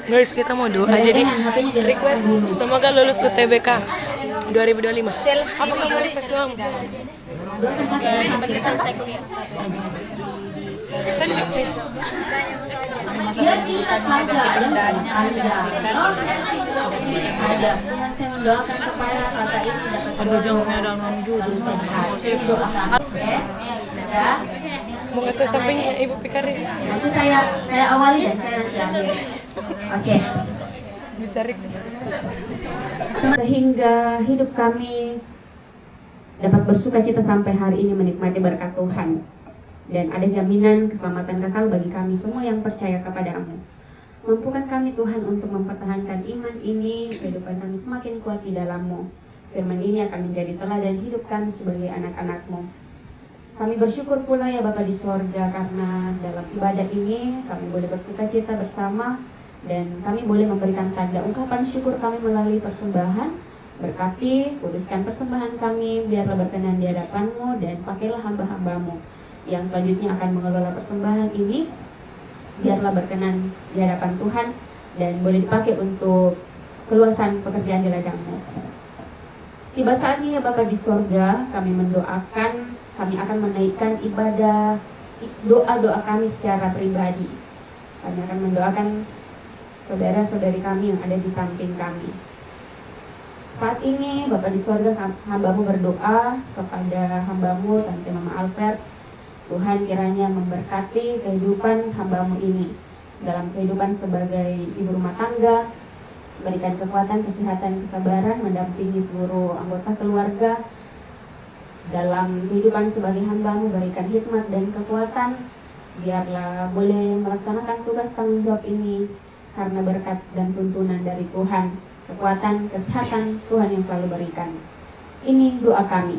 Guys, kita mau doa jadi request semoga lulus UTBK 2025. Apa kamu request doang? Dia singkat saja, ada. Saya mendoakan supaya kata ini dapat sehat. Oke, sudah. Mau ngasih sampingnya Ibu Pikaris. Nanti saya awali dan saya nanti akhir. Oke. Bisa request. Sehingga hidup kami dapat bersukacita sampai hari ini menikmati berkat Tuhan, dan ada jaminan keselamatan kekal bagi kami semua yang percaya kepada-Mu. Mampukan kami Tuhan untuk mempertahankan iman ini, kehidupan kami semakin kuat di dalam-Mu. Firman ini akan menjadi teladan hidup kami sebagai anak-anak-Mu. Kami bersyukur pula ya Bapa di sorga, karena dalam ibadah ini kami boleh bersukacita bersama, dan kami boleh memberikan tanda ungkapan syukur kami melalui persembahan. Berkati, kuduskan persembahan kami, biarlah berkenan di hadapan-Mu, dan pakailah hamba-hamba-Mu yang selanjutnya akan mengelola persembahan ini. Biarlah berkenan di hadapan Tuhan, dan boleh dipakai untuk keluasan pekerjaan di ladang-Mu. Tiba saatnya ya Bapa di sorga, kami mendoakan, kami akan menaikkan ibadah, doa-doa kami secara pribadi. Kami akan mendoakan saudara-saudari kami yang ada di samping kami. Saat ini Bapa di sorga, hamba-Mu berdoa kepada hamba-Mu Tante Mama Albert. Tuhan kiranya memberkati kehidupan hamba-Mu ini dalam kehidupan sebagai ibu rumah tangga, berikan kekuatan, kesehatan, kesabaran, mendampingi seluruh anggota keluarga dalam kehidupan sebagai hamba-Mu, berikan hikmat dan kekuatan, biarlah boleh melaksanakan tugas tanggung jawab ini karena berkat dan tuntunan dari Tuhan, kekuatan, kesehatan Tuhan yang selalu berikan. Ini doa kami.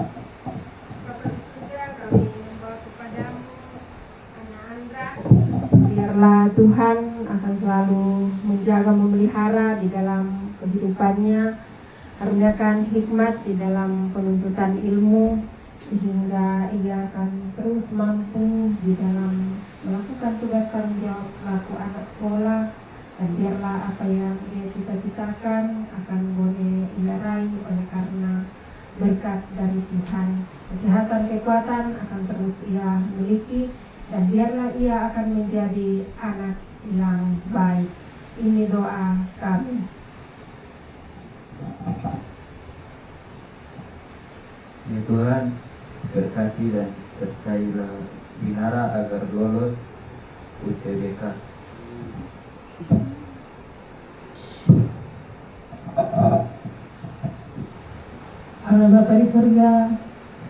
Biarlah Tuhan akan selalu menjaga, memelihara di dalam kehidupannya, karuniakan hikmat di dalam penuntutan ilmu, sehingga ia akan terus mampu di dalam melakukan tugas tanggung jawab selaku anak sekolah, dan biarlah apa yang ia cita-citakan akan boleh ia raih oleh karena berkat dari Tuhan. Kesehatan, kekuatan akan terus ia miliki, dan biarlah ia akan menjadi anak yang baik. Ini doa kami. Ya Tuhan, berkati dan sertailah Binara agar lolos UTBK. Allah Bapa di surga,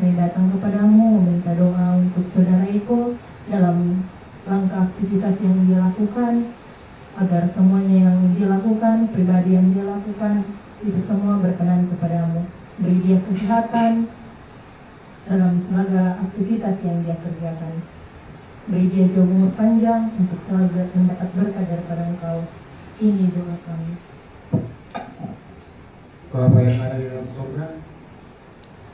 saya datang kepadamu meminta doa untuk saudara Eko dalam langkah aktivitas yang dia lakukan, agar semuanya yang dia lakukan, pribadi yang dia lakukan, itu semua berkenan kepadamu. Beri dia kesehatan dalam segala aktivitas yang dia kerjakan. Beri dia jauh umur panjang untuk selalu mendapat berkah daripada Engkau. Ini doa kami. Bapa yang ada di dalam surga,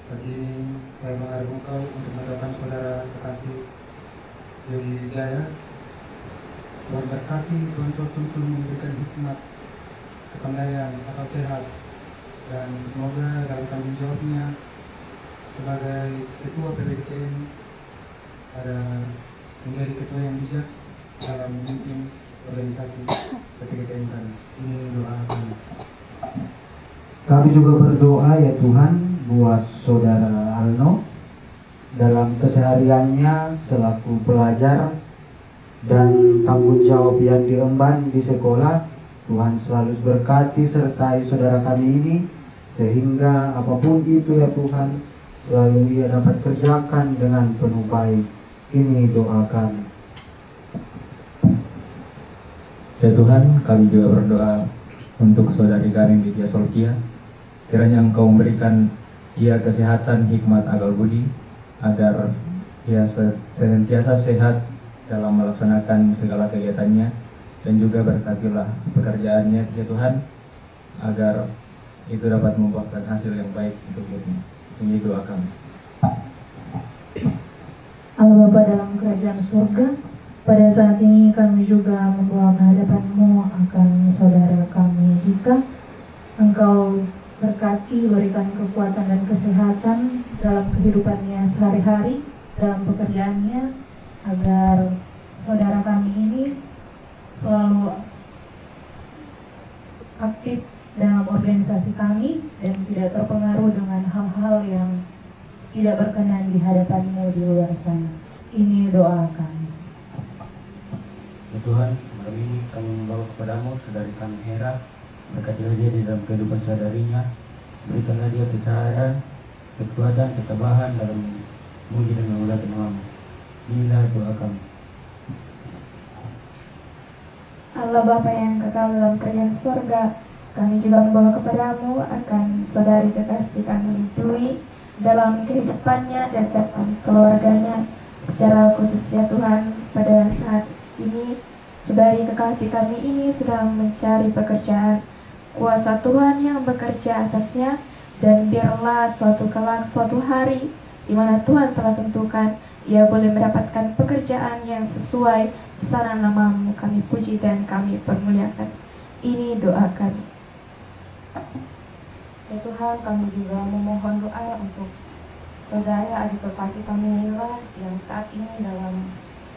saat ini saya mengharap Engkau untuk mendoakan saudara kekasih Yogi Wijaya. Tuhan berkati, Tuhan tuntun memberikan hikmat, kepandaian, akal sehat, dan semoga dalam tanggung jawabnya sebagai ketua PPGTM ada menjadi ketua yang bijak dalam memimpin organisasi PPGTM kami. Ini doa kami. Kami juga berdoa ya Tuhan buat saudara Alno dalam kesehariannya selaku pelajar dan tanggung jawab yang diemban di sekolah. Tuhan selalu berkati sertai saudara kami ini sehingga apapun itu ya Tuhan selalu ia dapat kerjakan dengan penuh baik. Ini doa kami. Ya Tuhan, kami juga berdoa untuk saudari kami Widya Solkia. Kiranya Engkau memberikan ia kesehatan, hikmat, akal budi, agar ia senantiasa sehat dalam melaksanakan segala kegiatannya, dan juga berkatilah pekerjaannya ya Tuhan, agar itu dapat membuahkan hasil yang baik untuk hidupnya. Ini doa kami. Allah Bapa dalam kerajaan surga, pada saat ini kami juga membawa kehadapan-Mu akan saudara kami Dika. Engkau berkati, berikan kekuatan dan kesehatan dalam kehidupannya sehari-hari, dalam pekerjaannya, agar saudara kami ini selalu aktif dalam organisasi kami dan tidak terpengaruh dengan hal-hal yang tidak berkenan di hadapan-Mu di luar sana. Ini doa kami. Ya Tuhan, malam ini kami membawa kepadamu saudari kami Hera. Berkatilah dia di dalam kehidupan saudarinya. Berikanlah dia kecahayaan, kekuatan, ketabahan dalam memuji dan memuliakan nama-Mu. Inilah doa kami. Allah Bapa yang kekal dalam kerajaan surga, kami juga membawa kepadamu akan saudari kekasih kami Dwi dalam kehidupannya dan dalam keluarganya. Secara khusus ya Tuhan, pada saat ini saudari kekasih kami ini sedang mencari pekerjaan. Kuasa Tuhan yang bekerja atasnya, dan biarlah suatu kelak, suatu hari di mana Tuhan telah tentukan ia boleh mendapatkan pekerjaan yang sesuai sana nama-Mu, kami puji dan kami permuliakan. Ini doa kami. Ya Tuhan, kami juga memohon doa untuk saudara adik kekasih kami Nila yang saat ini dalam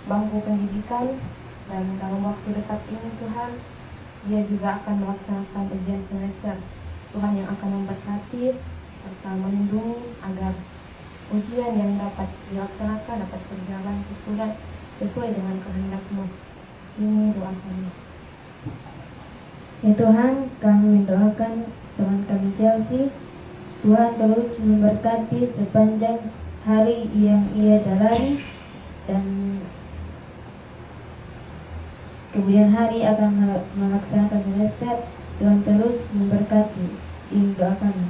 bangku pendidikan, dan dalam waktu dekat ini Tuhan, dia juga akan melaksanakan ujian semester. Tuhan yang akan memberkati serta melindungi agar ujian yang dapat dilaksanakan dapat berjalan sesuai dengan kehendak-Mu. Ini doa kami. Ya Tuhan, kami mendoakan teman kami Chelsea. Tuhan terus memberkati sepanjang hari yang ia jalani, dan kemudian hari akan melaksanakan semester. Tuhan terus memberkati. Ini doa kami.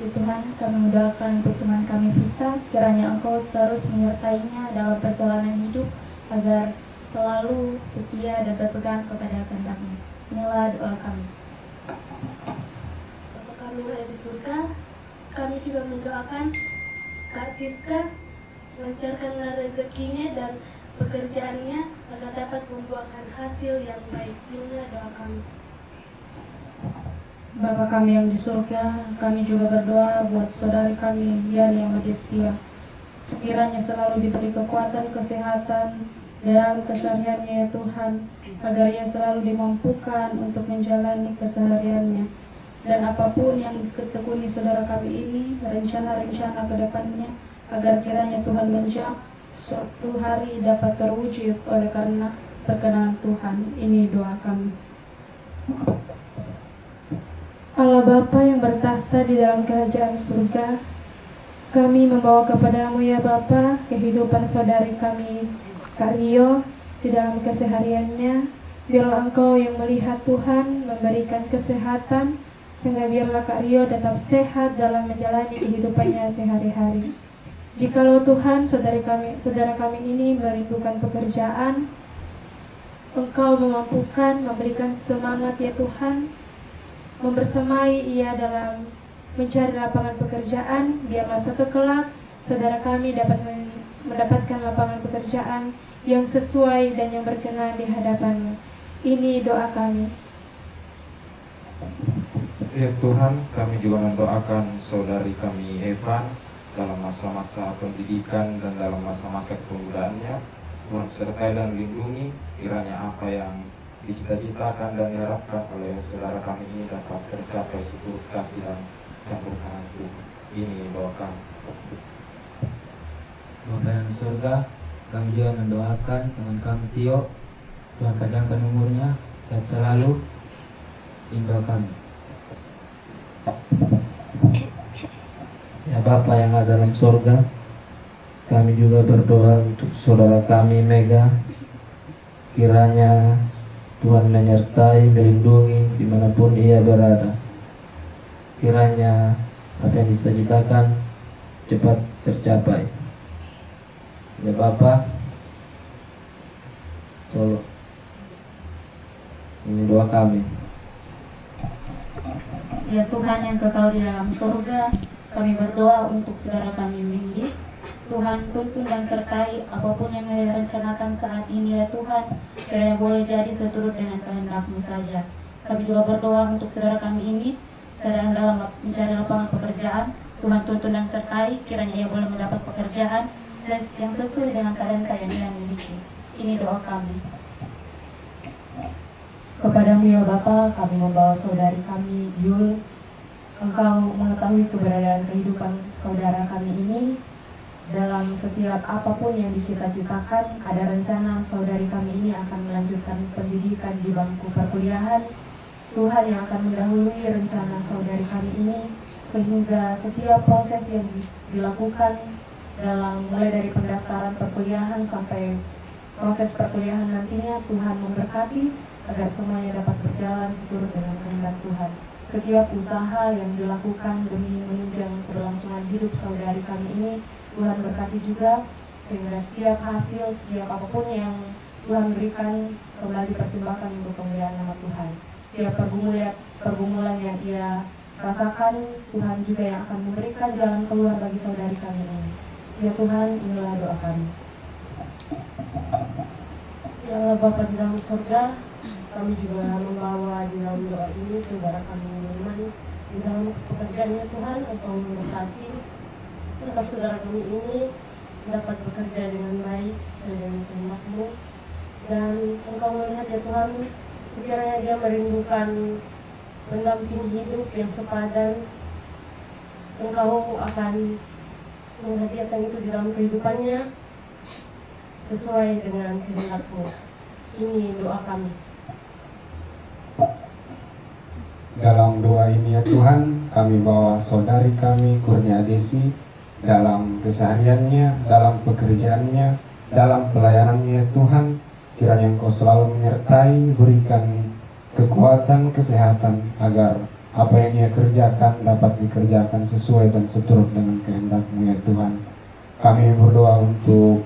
Ya Tuhan, kami mendoakan untuk teman kami Vita, kiranya Engkau terus menyertainya dalam perjalanan hidup agar selalu setia dan berpegang kepada kehendak-Mu. Inilah doa kami. Bapa kami yang ada di surga, kami juga mendoakan Kak Siska, lancarkanlah rezekinya dan pekerjaannya agar dapat membuahkan hasil yang baik. Inilah doa kami. Bapa kami yang di surga, kami juga berdoa buat saudari kami Yani yang setia. Sekiranya selalu diberi kekuatan, kesehatan, dalam kesehariannya ya Tuhan, agar ia selalu dimampukan untuk menjalani kesehariannya. Dan apapun yang ditekuni saudara kami ini, rencana-rencana ke depannya, agar kiranya Tuhan menjawab suatu hari dapat terwujud oleh karena perkenan Tuhan. Ini doa kami. Allah Bapa yang bertahta di dalam kerajaan surga, kami membawa kepadamu ya Bapa kehidupan saudari kami Kak Rio di dalam kesehariannya. Biarlah Engkau yang melihat Tuhan memberikan kesehatan, sehingga biarlah Kak Rio tetap sehat dalam menjalani kehidupannya sehari-hari. Jikalau Tuhan saudara kami ini merindukan pekerjaan, Engkau memampukan, memberikan semangat ya Tuhan, membersamai ia dalam mencari lapangan pekerjaan. Biarlah suatu kelak saudara kami dapat mendapatkan lapangan pekerjaan yang sesuai dan yang berkenan di hadapan-Mu. Ini doa kami. Ya Tuhan, kami juga mendoakan saudari kami Evan dalam masa-masa pendidikan dan dalam masa-masa kepemudaannya. Tuhan sertai dan lindungi, kiranya apa yang dicita-citakan dan diharapkan oleh saudara kami ini dapat tercapai seturut kasih dan campur tangan Tuhan. Ini doa kami. Bapa yang di surga, kami juga mendoakan teman kami Tio, Tuhan panjangkan umurnya, sehat selalu. Ini doa kami. Ya Bapa yang ada dalam surga, kami juga berdoa untuk saudara kami Mega, kiranya Tuhan menyertai, melindungi dimanapun ia berada. Kiranya apa yang dicita-citakan cepat tercapai. Ya Bapa, tolong. Ini doa kami. Ya Tuhan yang kekal di dalam surga, kami berdoa untuk saudara kami Windy. Tuhan tuntun dan sertai apapun yang direncanakan saat ini ya Tuhan, kiranya boleh jadi seturut dengan kehendak-Mu saja. Kami juga berdoa untuk saudara kami ini sedang dalam mencari lapangan pekerjaan. Tuhan tuntun dan sertai, kiranya ia boleh mendapat pekerjaan yang sesuai dengan talenta yang ia miliki. Ini doa kami. Kepadamu ya Bapa, kami membawa saudari kami Yul. Engkau mengetahui keberadaan kehidupan saudara kami ini. Dalam setiap apapun yang dicita-citakan, ada rencana saudari kami ini akan melanjutkan pendidikan di bangku perkuliahan. Tuhan yang akan mendahului rencana saudari kami ini, sehingga setiap proses yang dilakukan dalam mulai dari pendaftaran perkuliahan sampai proses perkuliahan nantinya, Tuhan memberkati agar semuanya dapat berjalan seturut dengan kehendak Tuhan. Setiap usaha yang dilakukan demi menunjang keberlangsungan hidup saudari kami ini, Tuhan berkati juga, sehingga setiap hasil, setiap apapun yang Tuhan berikan kembali dipersembahkan untuk kemuliaan nama Tuhan. Setiap pergumulan yang ia rasakan, Tuhan juga yang akan memberikan jalan keluar bagi saudari kami ini. Ya Tuhan, inilah doa kami. Ya Allah Bapa di dalam surga, kami juga membawa di dalam doa ini saudara kami Firman di dalam pekerjaannya Tuhan, Engkau memberkati agar saudara kami ini dapat bekerja dengan baik sesuai dengan kehendak-Mu, dan Engkau melihat ya Tuhan, sekiranya dia merindukan pendamping hidup yang sepadan, Engkau akan menghadiahkan itu di dalam kehidupannya sesuai dengan kehendak-Mu. Ini doa kami. Dalam doa ini ya Tuhan, kami bawa saudari kami Kurnia Desi dalam kesehariannya, dalam pekerjaannya, dalam pelayanannya ya Tuhan. Kiranya Engkau selalu menyertai, berikan kekuatan, kesehatan, agar apa yang ia kerjakan dapat dikerjakan sesuai dan seturut dengan kehendak-Mu ya Tuhan. Kami berdoa untuk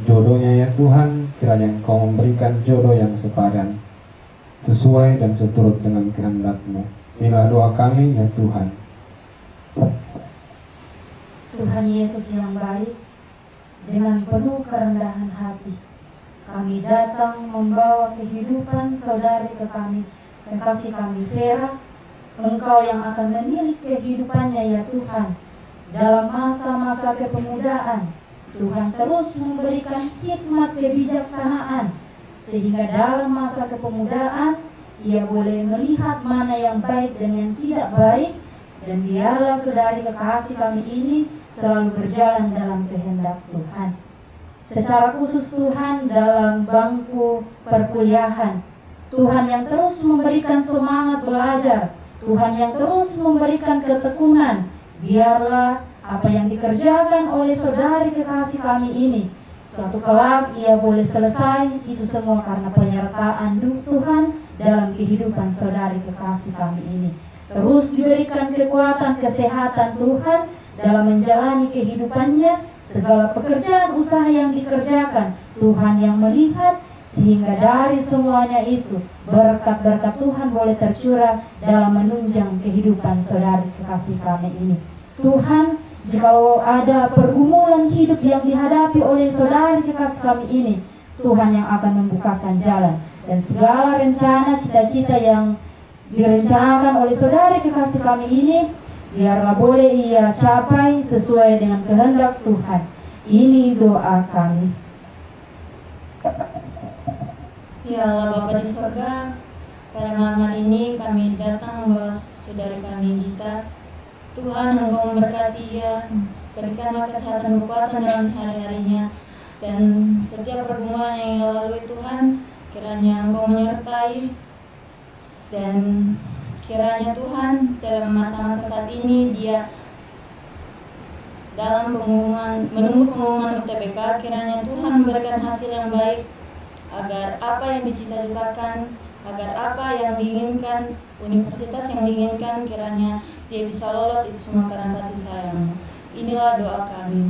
jodohnya ya Tuhan, kiranya Engkau memberikan jodoh yang sepadan, sesuai dan seturut dengan kehendak-Mu. Inilah doa kami ya Tuhan. Tuhan Yesus yang baik, dengan penuh kerendahan hati, kami datang membawa kehidupan saudari kekasih kami Vera. Engkau yang akan menilik kehidupannya ya Tuhan, dalam masa-masa kepemudaan, Tuhan terus memberikan hikmat kebijaksanaan, sehingga dalam masa kepemudaan ia boleh melihat mana yang baik dan yang tidak baik, dan biarlah saudari kekasih kami ini selalu berjalan dalam kehendak Tuhan. Secara khusus Tuhan dalam bangku perkuliahan, Tuhan yang terus memberikan semangat belajar, Tuhan yang terus memberikan ketekunan, biarlah apa yang dikerjakan oleh saudari kekasih kami ini, suatu kelak ia boleh selesai, itu semua karena penyertaan Tuhan dalam kehidupan saudari kekasih kami ini. Terus diberikan kekuatan kesehatan Tuhan dalam menjalani kehidupannya, segala pekerjaan usaha yang dikerjakan, Tuhan yang melihat, sehingga dari semuanya itu berkat-berkat Tuhan boleh tercurah dalam menunjang kehidupan saudari kekasih kami ini. Tuhan, jikalau ada pergumulan hidup yang dihadapi oleh saudari kekasih kami ini, Tuhan yang akan membukakan jalan, dan segala rencana cita-cita yang direncanakan oleh saudari kekasih kami ini, biarlah boleh ia capai sesuai dengan kehendak Tuhan. Ini doa kami. Ya Allah Bapa di surga, pada malam hari ini kami datang membawa saudari kami Gita. Tuhan, Engkau memberkati ia, berikanlah kesehatan kekuatan dalam sehari-harinya, dan setiap pergumulan yang ia lalui Tuhan, kiranya Engkau menyertai, dan kiranya Tuhan dalam masa-masa saat ini dia dalam menunggu pengumuman UTBK, kiranya Tuhan memberikan hasil yang baik, agar apa yang dicita-citakan, agar apa yang diinginkan, universitas yang diinginkan, kiranya dia bisa lolos, itu semua karena kasih sayang. Inilah doa kami.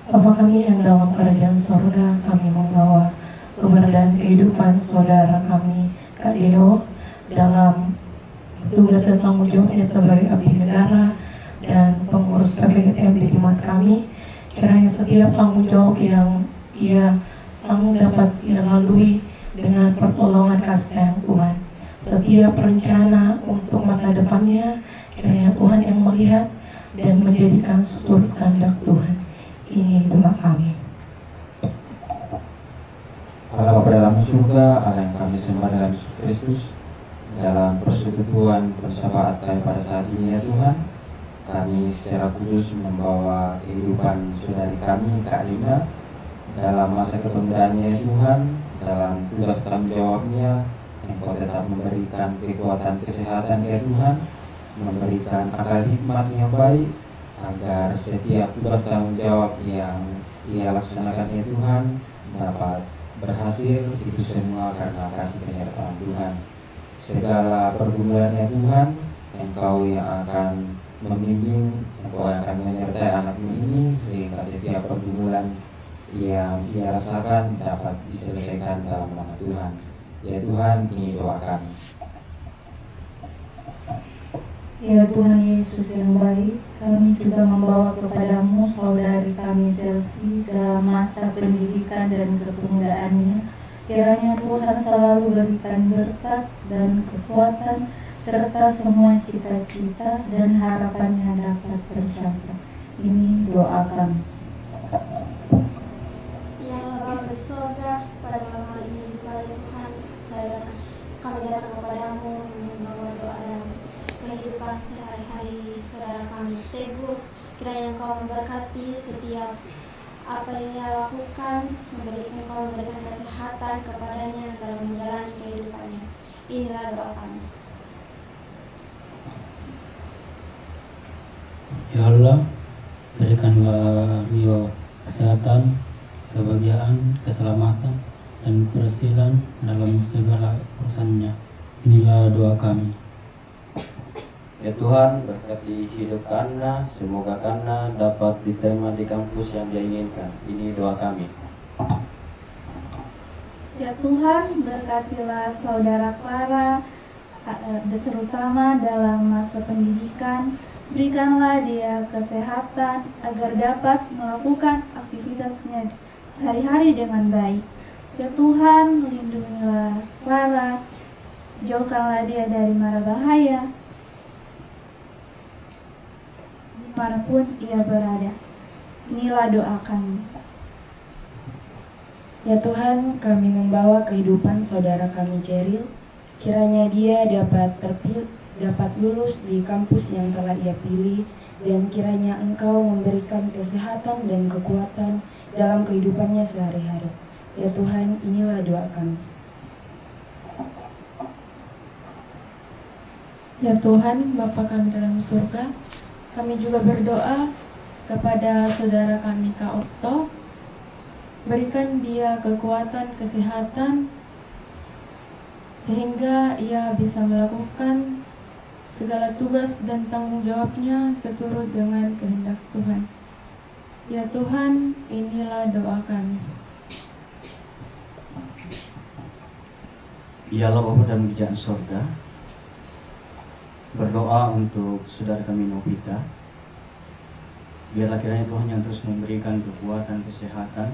Bapa kami yang dalam kerajaan sorga, kami membawa keberadaan kehidupan saudara kami Kak Deo dalam tugas dan tanggung jawabnya sebagai abdi negara dan pengurus PPKM di Jemaat kami. Kiranya setiap tanggung jawab yang ia dapat ia lalui dengan pertolongan kasih sayang Tuhan. Setiap rencana untuk masa depannya, kiranya Tuhan yang melihat dan menjadikan seturut kehendak Tuhan. Ini doa kami. Allah Bapa dalam surga, Allah yang kami sembah dalam Yesus Kristus, dalam persekutuan bersahabat kami pada saat ini ya Tuhan, kami secara khusus membawa kehidupan saudari kami Kak Lina dalam masa kepemudanya Tuhan, dalam tugas tanggung jawabnya, Engkau tetap memberikan kekuatan kesehatan ya Tuhan, memberikan akal hikmat yang baik, agar setiap tugas tanggung jawab yang ia laksanakan ya Tuhan dapat berhasil, itu semua karena kasih penyertaan Tuhan. Segala pergumulannya Tuhan, Engkau yang akan membimbing, Engkau yang akan menyertai anakmu ini, sehingga setiap pergumulan yang ia rasakan dapat diselesaikan dalam nama Tuhan. Ya Tuhan, ini doa kami. Ya Tuhan Yesus yang baik, kami juga membawa kepadamu saudari kami Selvi dalam masa pendidikan dan kepemudaannya. Kiranya Tuhan selalu berikan berkat dan kekuatan, serta semua cita-cita dan harapannya dapat tercapai. Ini doa kami. Ya Allah di surga, pada malam hari ini juga ya Tuhan, kami datang kepadamu membawa doa dan kehidupan sehari-hari saudara kami Teguh. Kiranya Engkau memberkati setiap apa yang ia lakukan, Engkau memberikan kesehatan kepadanya dalam menjalani kehidupannya. Inilah doa kami. Ya Allah, berikanlah Rio kesehatan, kebahagiaan, keselamatan, dan keberhasilan dalam segala urusannya. Inilah doa kami. Ya Tuhan, berkati hidup Kana, semoga Kana dapat diterima di kampus yang dia inginkan. Ini doa kami. Ya Tuhan, berkatilah saudara Clara, terutama dalam masa pendidikan. Berikanlah dia kesehatan agar dapat melakukan aktivitasnya sehari-hari dengan baik. Ya Tuhan, lindungilah Clara, jauhkanlah dia dari mara bahaya, dimanapun ia berada. Inilah doa kami. Ya Tuhan, kami membawa kehidupan saudara kami Jeril. Kiranya dia dapat lulus di kampus yang telah ia pilih, dan kiranya Engkau memberikan kesehatan dan kekuatan dalam kehidupannya sehari-hari. Ya Tuhan, inilah doa kami. Ya Tuhan, Bapa kami dalam surga, kami juga berdoa kepada saudara kami Kak Okto. Berikan dia kekuatan, kesehatan, sehingga ia bisa melakukan segala tugas dan tanggung jawabnya seturut dengan kehendak Tuhan. Ya Tuhan, inilah doa kami. Ya Allah Bapa dan Kerajaan Sorga, berdoa untuk saudara kami Novita. Biarlah kiranya Tuhan yang terus memberikan kekuatan, kesehatan,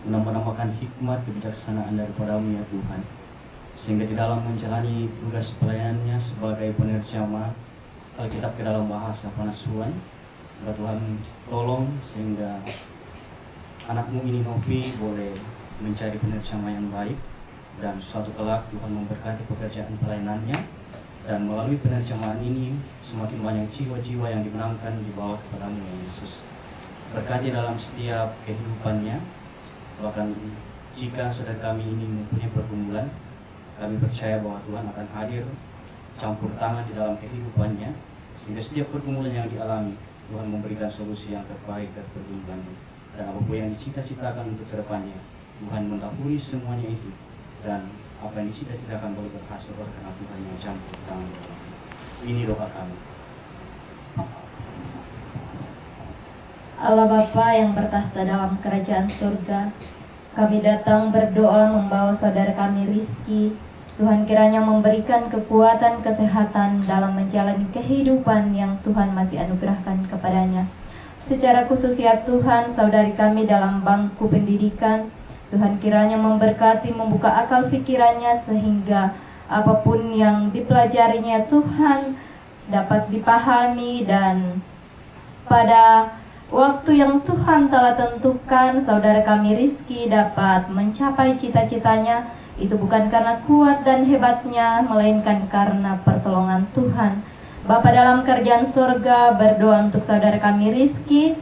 menambah-nambahkan hikmat, kebijaksanaan daripada-Mu ya Tuhan, sehingga di dalam menjalani tugas pelayanannya sebagai penerjemah Alkitab ke dalam bahasa Panasuan, Tuhan tolong sehingga anak-Mu ini Novi boleh mencari penerjemah yang baik, dan suatu kelak Tuhan memberkati pekerjaan pelayanannya, dan melalui penerjemahan ini semakin banyak jiwa-jiwa yang dimenangkan di bawah kepala-Mu ya Yesus. Berkati dalam setiap kehidupannya, bahkan jika saudara kami ini mempunyai pergumulan, kami percaya bahwa Tuhan akan hadir campur tangan di dalam kehidupannya, sehingga setiap pergumulan yang dialami Tuhan memberikan solusi yang terbaik dari pergumulannya, dan apapun yang dicita-citakan untuk kedepannya Tuhan mendahului semuanya itu, dan apa yang dicita-citakan boleh berhasil karena Tuhan yang campur tangan. Ini doa kami. Allah Bapa yang bertahta dalam kerajaan surga, kami datang berdoa membawa saudara kami Rizky. Tuhan kiranya memberikan kekuatan, kesehatan dalam menjalani kehidupan yang Tuhan masih anugerahkan kepadanya. Secara khusus ya Tuhan, saudari kami dalam bangku pendidikan, Tuhan kiranya memberkati, membuka akal pikirannya sehingga apapun yang dipelajarinya Tuhan dapat dipahami, dan pada waktu yang Tuhan telah tentukan saudara kami Rizky dapat mencapai cita-citanya. Itu bukan karena kuat dan hebatnya, melainkan karena pertolongan Tuhan. Bapa dalam kerajaan surga, berdoa untuk saudara kami Rizky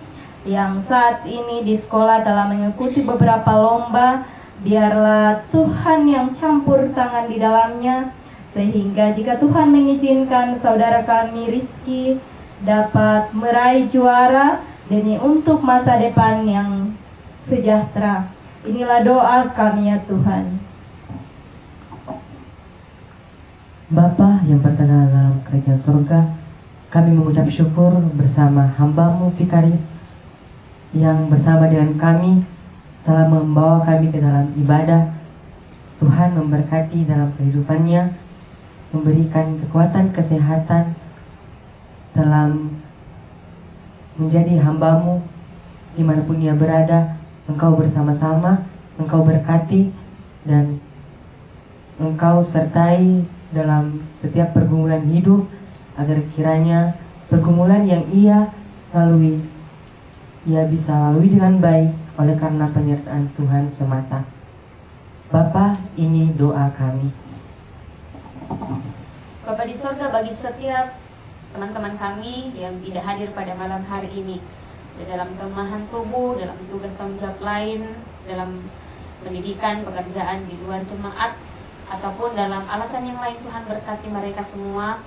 yang saat ini di sekolah telah mengikuti beberapa lomba. Biarlah Tuhan yang campur tangan di dalamnya, sehingga jika Tuhan mengizinkan saudara kami Rizky dapat meraih juara demi untuk masa depan yang sejahtera. Inilah doa kami ya Tuhan. Bapa yang berada dalam kerajaan surga, kami mengucap syukur bersama hamba-Mu Vikaris yang bersama dengan kami telah membawa kami ke dalam ibadah. Tuhan memberkati dalam kehidupannya, memberikan kekuatan, kesehatan dalam menjadi hamba-Mu dimanapun ia berada. Engkau bersama-sama, Engkau berkati, dan Engkau sertai dalam setiap pergumulan hidup, agar kiranya pergumulan yang ia lalui, ia bisa lalui dengan baik oleh karena penyertaan Tuhan semata. Bapa, ini doa kami. Bapa di sorga, bagi setiap teman-teman kami yang tidak hadir pada malam hari ini, dalam kelemahan tubuh, dalam tugas tanggung jawab lain, dalam pendidikan, pekerjaan di luar jemaat, ataupun dalam alasan yang lain, Tuhan berkati mereka semua.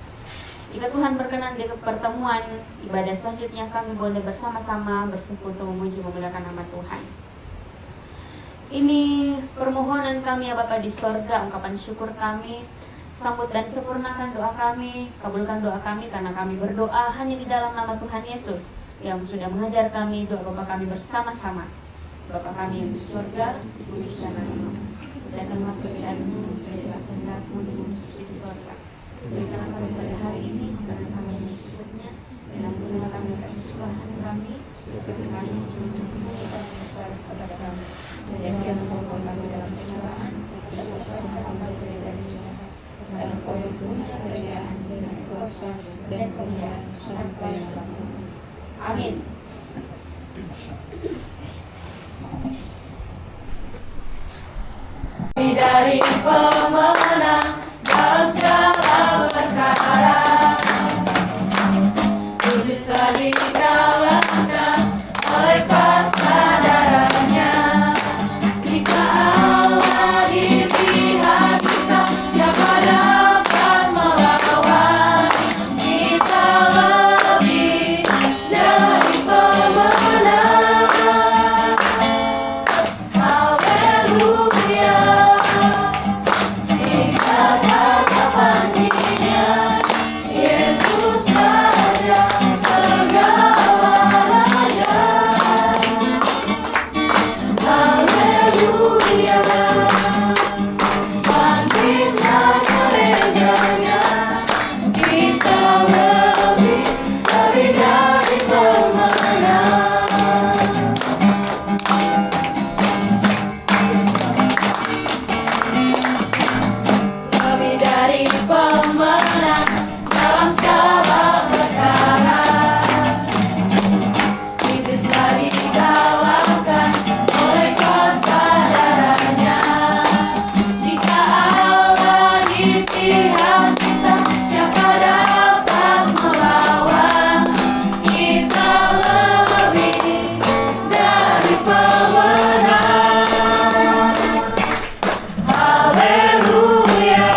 Jika Tuhan berkenan di pertemuan ibadah selanjutnya, kami boleh bersama-sama bersekutu memuji memuliakan nama Tuhan. Ini permohonan kami ya Bapa di sorga, ungkapan syukur kami. Sambut dan sempurnakan doa kami, kabulkan doa kami, karena kami berdoa hanya di dalam nama Tuhan Yesus yang sudah mengajar kami doa Bapa kami bersama-sama. Bapa kami yang di sorga, dikuduskanlah namamu. Datanglah kerajaan-Mu, jadilah kehendak-Mu di bumi seperti di sorga. Berikanlah kami pada hari ini makanan kami yang secukupnya, dan ampunilah kami akan kesalahan kami, seperti kami mengampuni besar kepada kami. Dan jangan membawa kami dalam pencobaan, dan lepaskanlah kami dari jahat. Karena Engkau yang punya kerajaan dan kuasa dan kemuliaan sampai selamanya. Amin. Dari pemenang dalam segala perkara, Yesus telah dikalahkan oleh kasih darahnya. Jika Allah di pihak kita, siapa dapat melawan? Kita lebih dari pemenang. Haleluya. Yesus saja segala raja. Haleluya. Bangkitlah gerejanya, kita lebih dari pemenang. Lebih dari pemenang dalam segala perkara. Iblis telah dikalahkan oleh kuasa darahnya. Jika Allah di pihak kita, siapa dapat melawan? Kita lebih dari pemenang. Haleluya.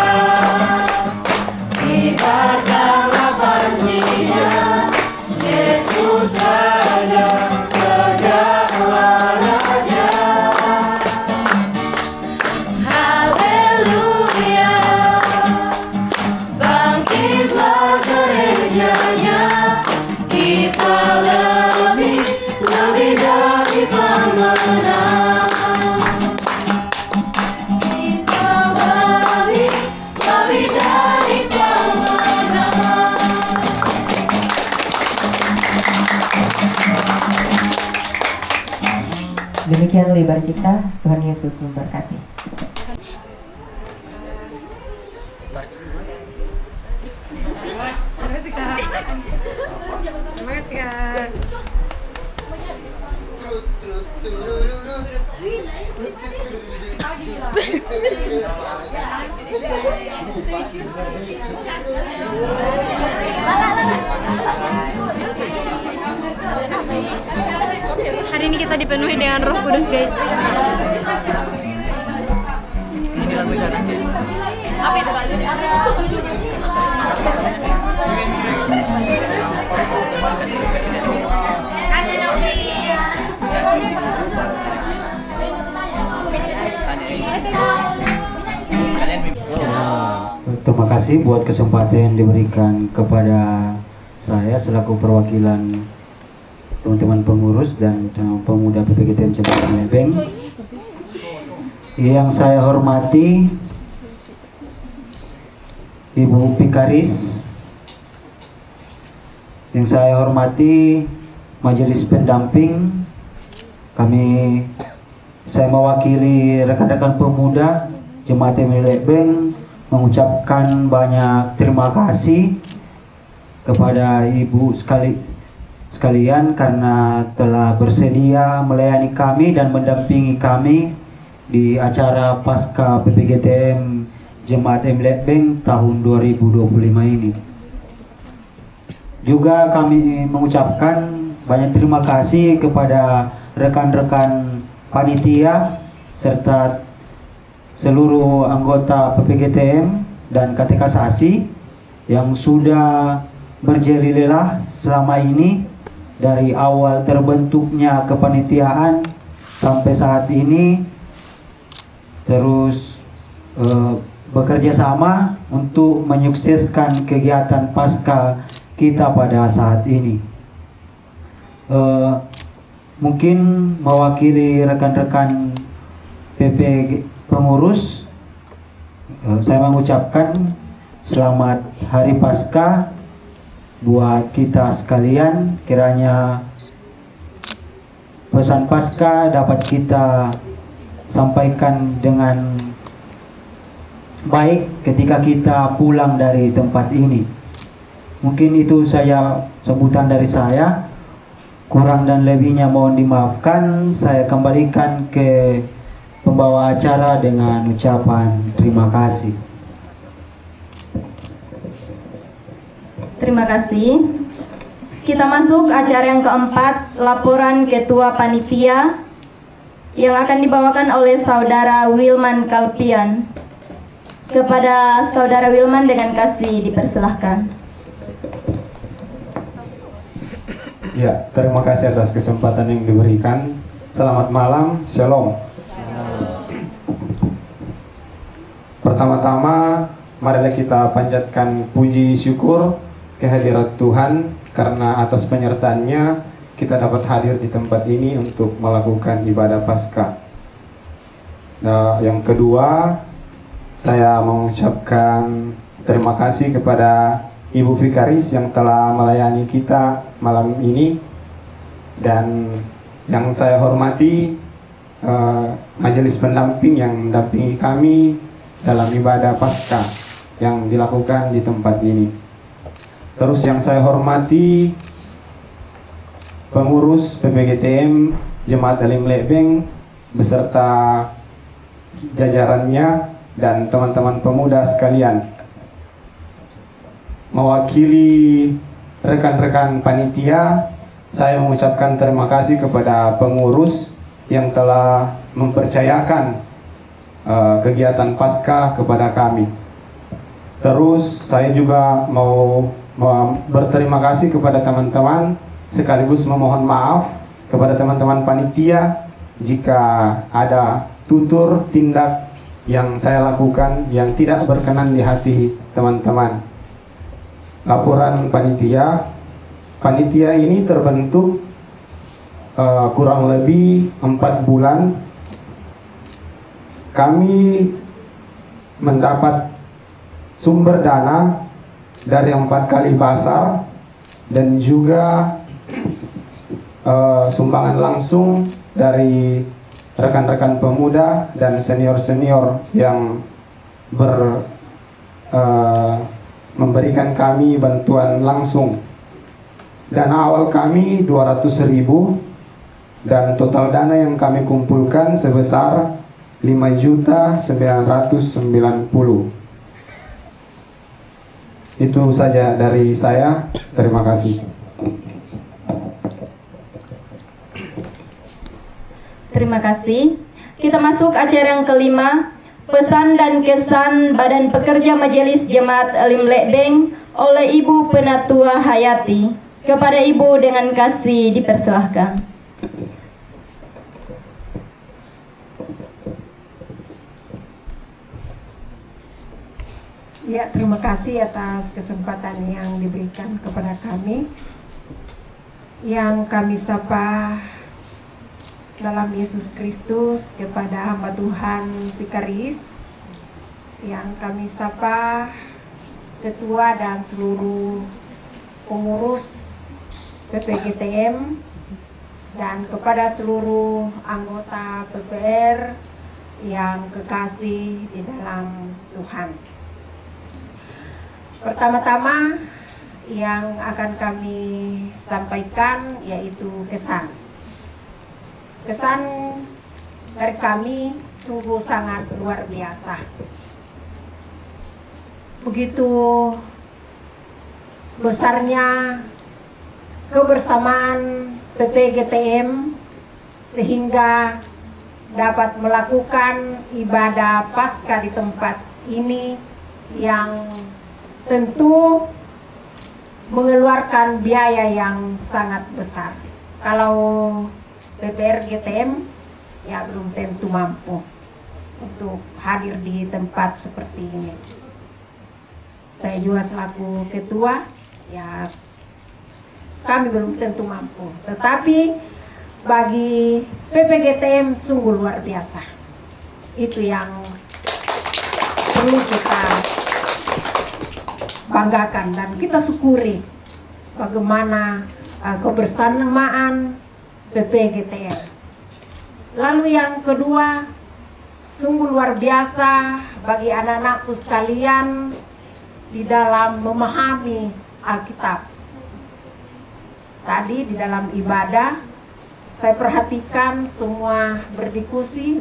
Kibarkanlah panjinya, Yesus saja segala raja. Haleluya. Bangkitlah gerejanya, kita lebih dari pemenang. Kita lebih dari pemenang. Demikian lebar kita, Tuhan Yesus memberkati. Terima kasih Kak. Hari ini kita dipenuhi dengan Roh Kudus, guys. Ini lagunya nanti. Apa itu, Pak? Kasih Novi. Terima kasih buat kesempatan yang diberikan kepada saya selaku perwakilan teman-teman pengurus dan pemuda PPGTM Jembatan Lebeng. Yang saya hormati Ibu Vikaris, yang saya hormati Majelis Pendamping. Saya mewakili rekan-rekan pemuda Jemaat Lebeng mengucapkan banyak terima kasih kepada Ibu sekalian karena telah bersedia melayani kami dan mendampingi kami di acara Pasca PPGTM Jemaat Lebeng tahun 2025 ini. Juga kami mengucapkan banyak terima kasih kepada rekan-rekan panitia serta seluruh anggota PPGTM dan KTK SASI yang sudah berjerih lelah selama ini dari awal terbentuknya kepanitiaan sampai saat ini, terus bekerja sama untuk menyukseskan kegiatan Pasca kita pada saat ini. Mungkin mewakili rekan-rekan PP pengurus, saya mengucapkan selamat Hari Pasca buat kita sekalian. Kiranya pesan Pasca dapat kita sampaikan dengan baik ketika kita pulang dari tempat ini. Mungkin itu saya sebutan dari saya. Kurang dan lebihnya mohon dimaafkan. Saya kembalikan ke pembawa acara dengan ucapan terima kasih. Terima kasih. Kita masuk acara yang keempat, laporan Ketua Panitia yang akan dibawakan oleh Saudara Wilman Kalpian. Kepada Saudara Wilman dengan kasih dipersilahkan. Ya, terima kasih atas kesempatan yang diberikan. Selamat malam, Shalom. Pertama-tama, marilah kita panjatkan puji syukur kehadirat Tuhan karena atas penyertaannya kita dapat hadir di tempat ini untuk melakukan ibadah Paskah. Nah, yang kedua, saya mengucapkan terima kasih kepada Ibu Vikaris yang telah melayani kita malam ini, dan yang saya hormati majelis pendamping yang mendampingi kami dalam ibadah Paskah yang dilakukan di tempat ini. Terus yang saya hormati pengurus PPGTM Jemaat Alim Lebeng beserta jajarannya dan teman-teman pemuda sekalian. Mewakili rekan-rekan panitia, saya mengucapkan terima kasih kepada pengurus yang telah mempercayakan kegiatan Paskah kepada kami. Terus saya juga mau berterima kasih kepada teman-teman, sekaligus memohon maaf kepada teman-teman panitia jika ada tutur tindak yang saya lakukan yang tidak berkenan di hati teman-teman. Laporan panitia ini terbentuk kurang lebih 4 bulan. Kami mendapat sumber dana dari 4 kali pasar dan juga sumbangan langsung dari rekan-rekan pemuda dan senior-senior yang memberikan kami bantuan langsung. Dana awal kami 200.000 dan total dana yang kami kumpulkan sebesar 5.990.000. Itu saja dari saya. Terima kasih. Terima kasih. Kita masuk acara yang kelima, pesan dan kesan Badan Pekerja Majelis Jemaat Alim Lebeng oleh Ibu Penatua Hayati. Kepada Ibu dengan kasih dipersilahkan. Ya, terima kasih atas kesempatan yang diberikan kepada kami. Yang kami sapa dalam Yesus Kristus kepada hamba Tuhan Vikaris, yang kami sapa ketua dan seluruh pengurus PPGTM, dan kepada seluruh anggota PPR yang kekasih di dalam Tuhan. Pertama-tama yang akan kami sampaikan yaitu kesan. Kesan dari kami sungguh sangat luar biasa. Begitu besarnya kebersamaan PPGTM sehingga dapat melakukan ibadah Paskah di tempat ini yang tentu mengeluarkan biaya yang sangat besar. Kalau PPR GTM ya belum tentu mampu untuk hadir di tempat seperti ini. Saya juga selaku ketua ya kami belum tentu mampu, tetapi bagi PPGTM sungguh luar biasa. Itu yang perlu kita banggakan dan kita syukuri bagaimana kebersamaan PPGTM. Lalu yang kedua, sungguh luar biasa bagi anak-anakku sekalian di dalam memahami Alkitab. tadi di dalam ibadah, saya perhatikan semua berdiskusi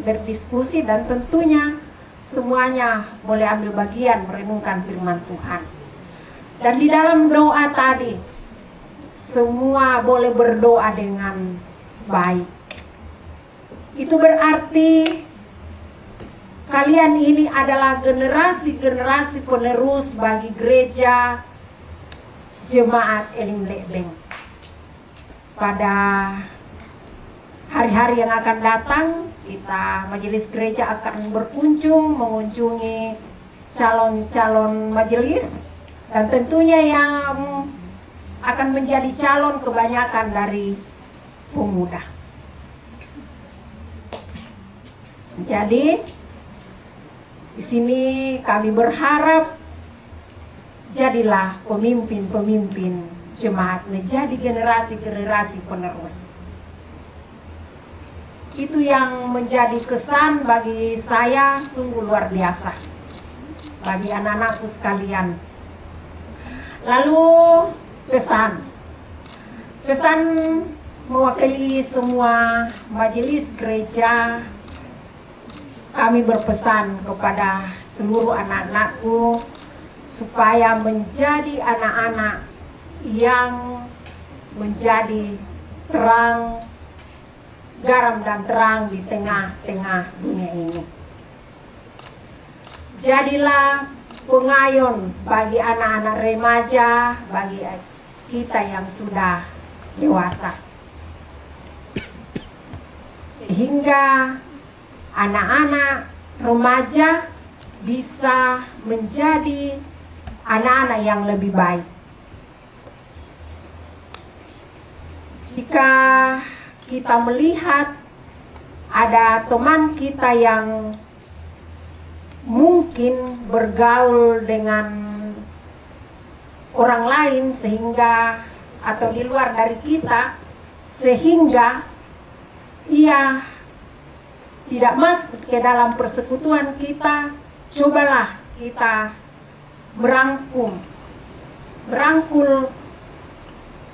dan tentunya semuanya boleh ambil bagian merenungkan firman Tuhan. Dan di dalam doa tadi, semua boleh berdoa dengan baik. Itu berarti kalian ini adalah generasi-generasi penerus bagi gereja Jemaat Elim Lekbeng. Pada hari-hari yang akan datang, kita majelis gereja akan mengunjungi calon-calon majelis, dan tentunya yang akan menjadi calon kebanyakan dari pemuda. Jadi di sini kami berharap jadilah pemimpin-pemimpin jemaat, menjadi generasi-generasi penerus. Itu yang menjadi kesan bagi saya sungguh luar biasa, bagi anak-anakku sekalian. Lalu pesan mewakili semua majelis gereja, kami berpesan kepada seluruh anak-anakku supaya menjadi anak-anak yang menjadi terang, garam dan terang di tengah-tengah dunia ini. Jadilah pengayun bagi anak-anak remaja, bagi kita yang sudah dewasa, sehingga anak-anak remaja bisa menjadi anak-anak yang lebih baik. Jika kita melihat ada teman kita yang mungkin bergaul dengan orang lain sehingga atau di luar dari kita, sehingga ia tidak masuk ke dalam persekutuan kita, cobalah kita merangkul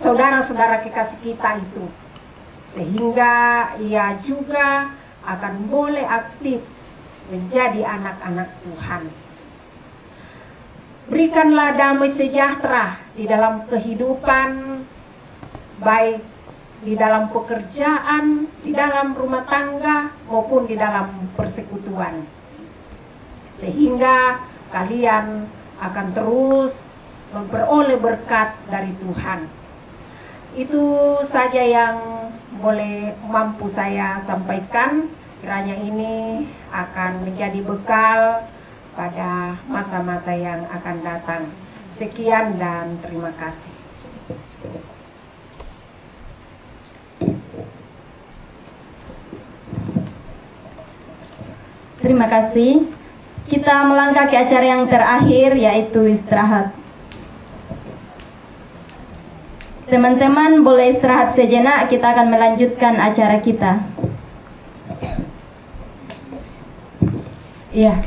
saudara-saudara kekasih kita itu, sehingga ia juga akan boleh aktif menjadi anak-anak Tuhan. Berikanlah damai sejahtera di dalam kehidupan, baik di dalam pekerjaan, di dalam rumah tangga, maupun di dalam persekutuan, sehingga kalian akan terus memperoleh berkat dari Tuhan. Itu saja yang boleh mampu saya sampaikan. Kiranya ini akan menjadi bekal pada masa-masa yang akan datang. Sekian dan terima kasih. Terima kasih. Kita melangkah ke acara yang terakhir, yaitu istirahat. Teman-teman boleh istirahat sejenak, kita akan melanjutkan acara kita. Iya.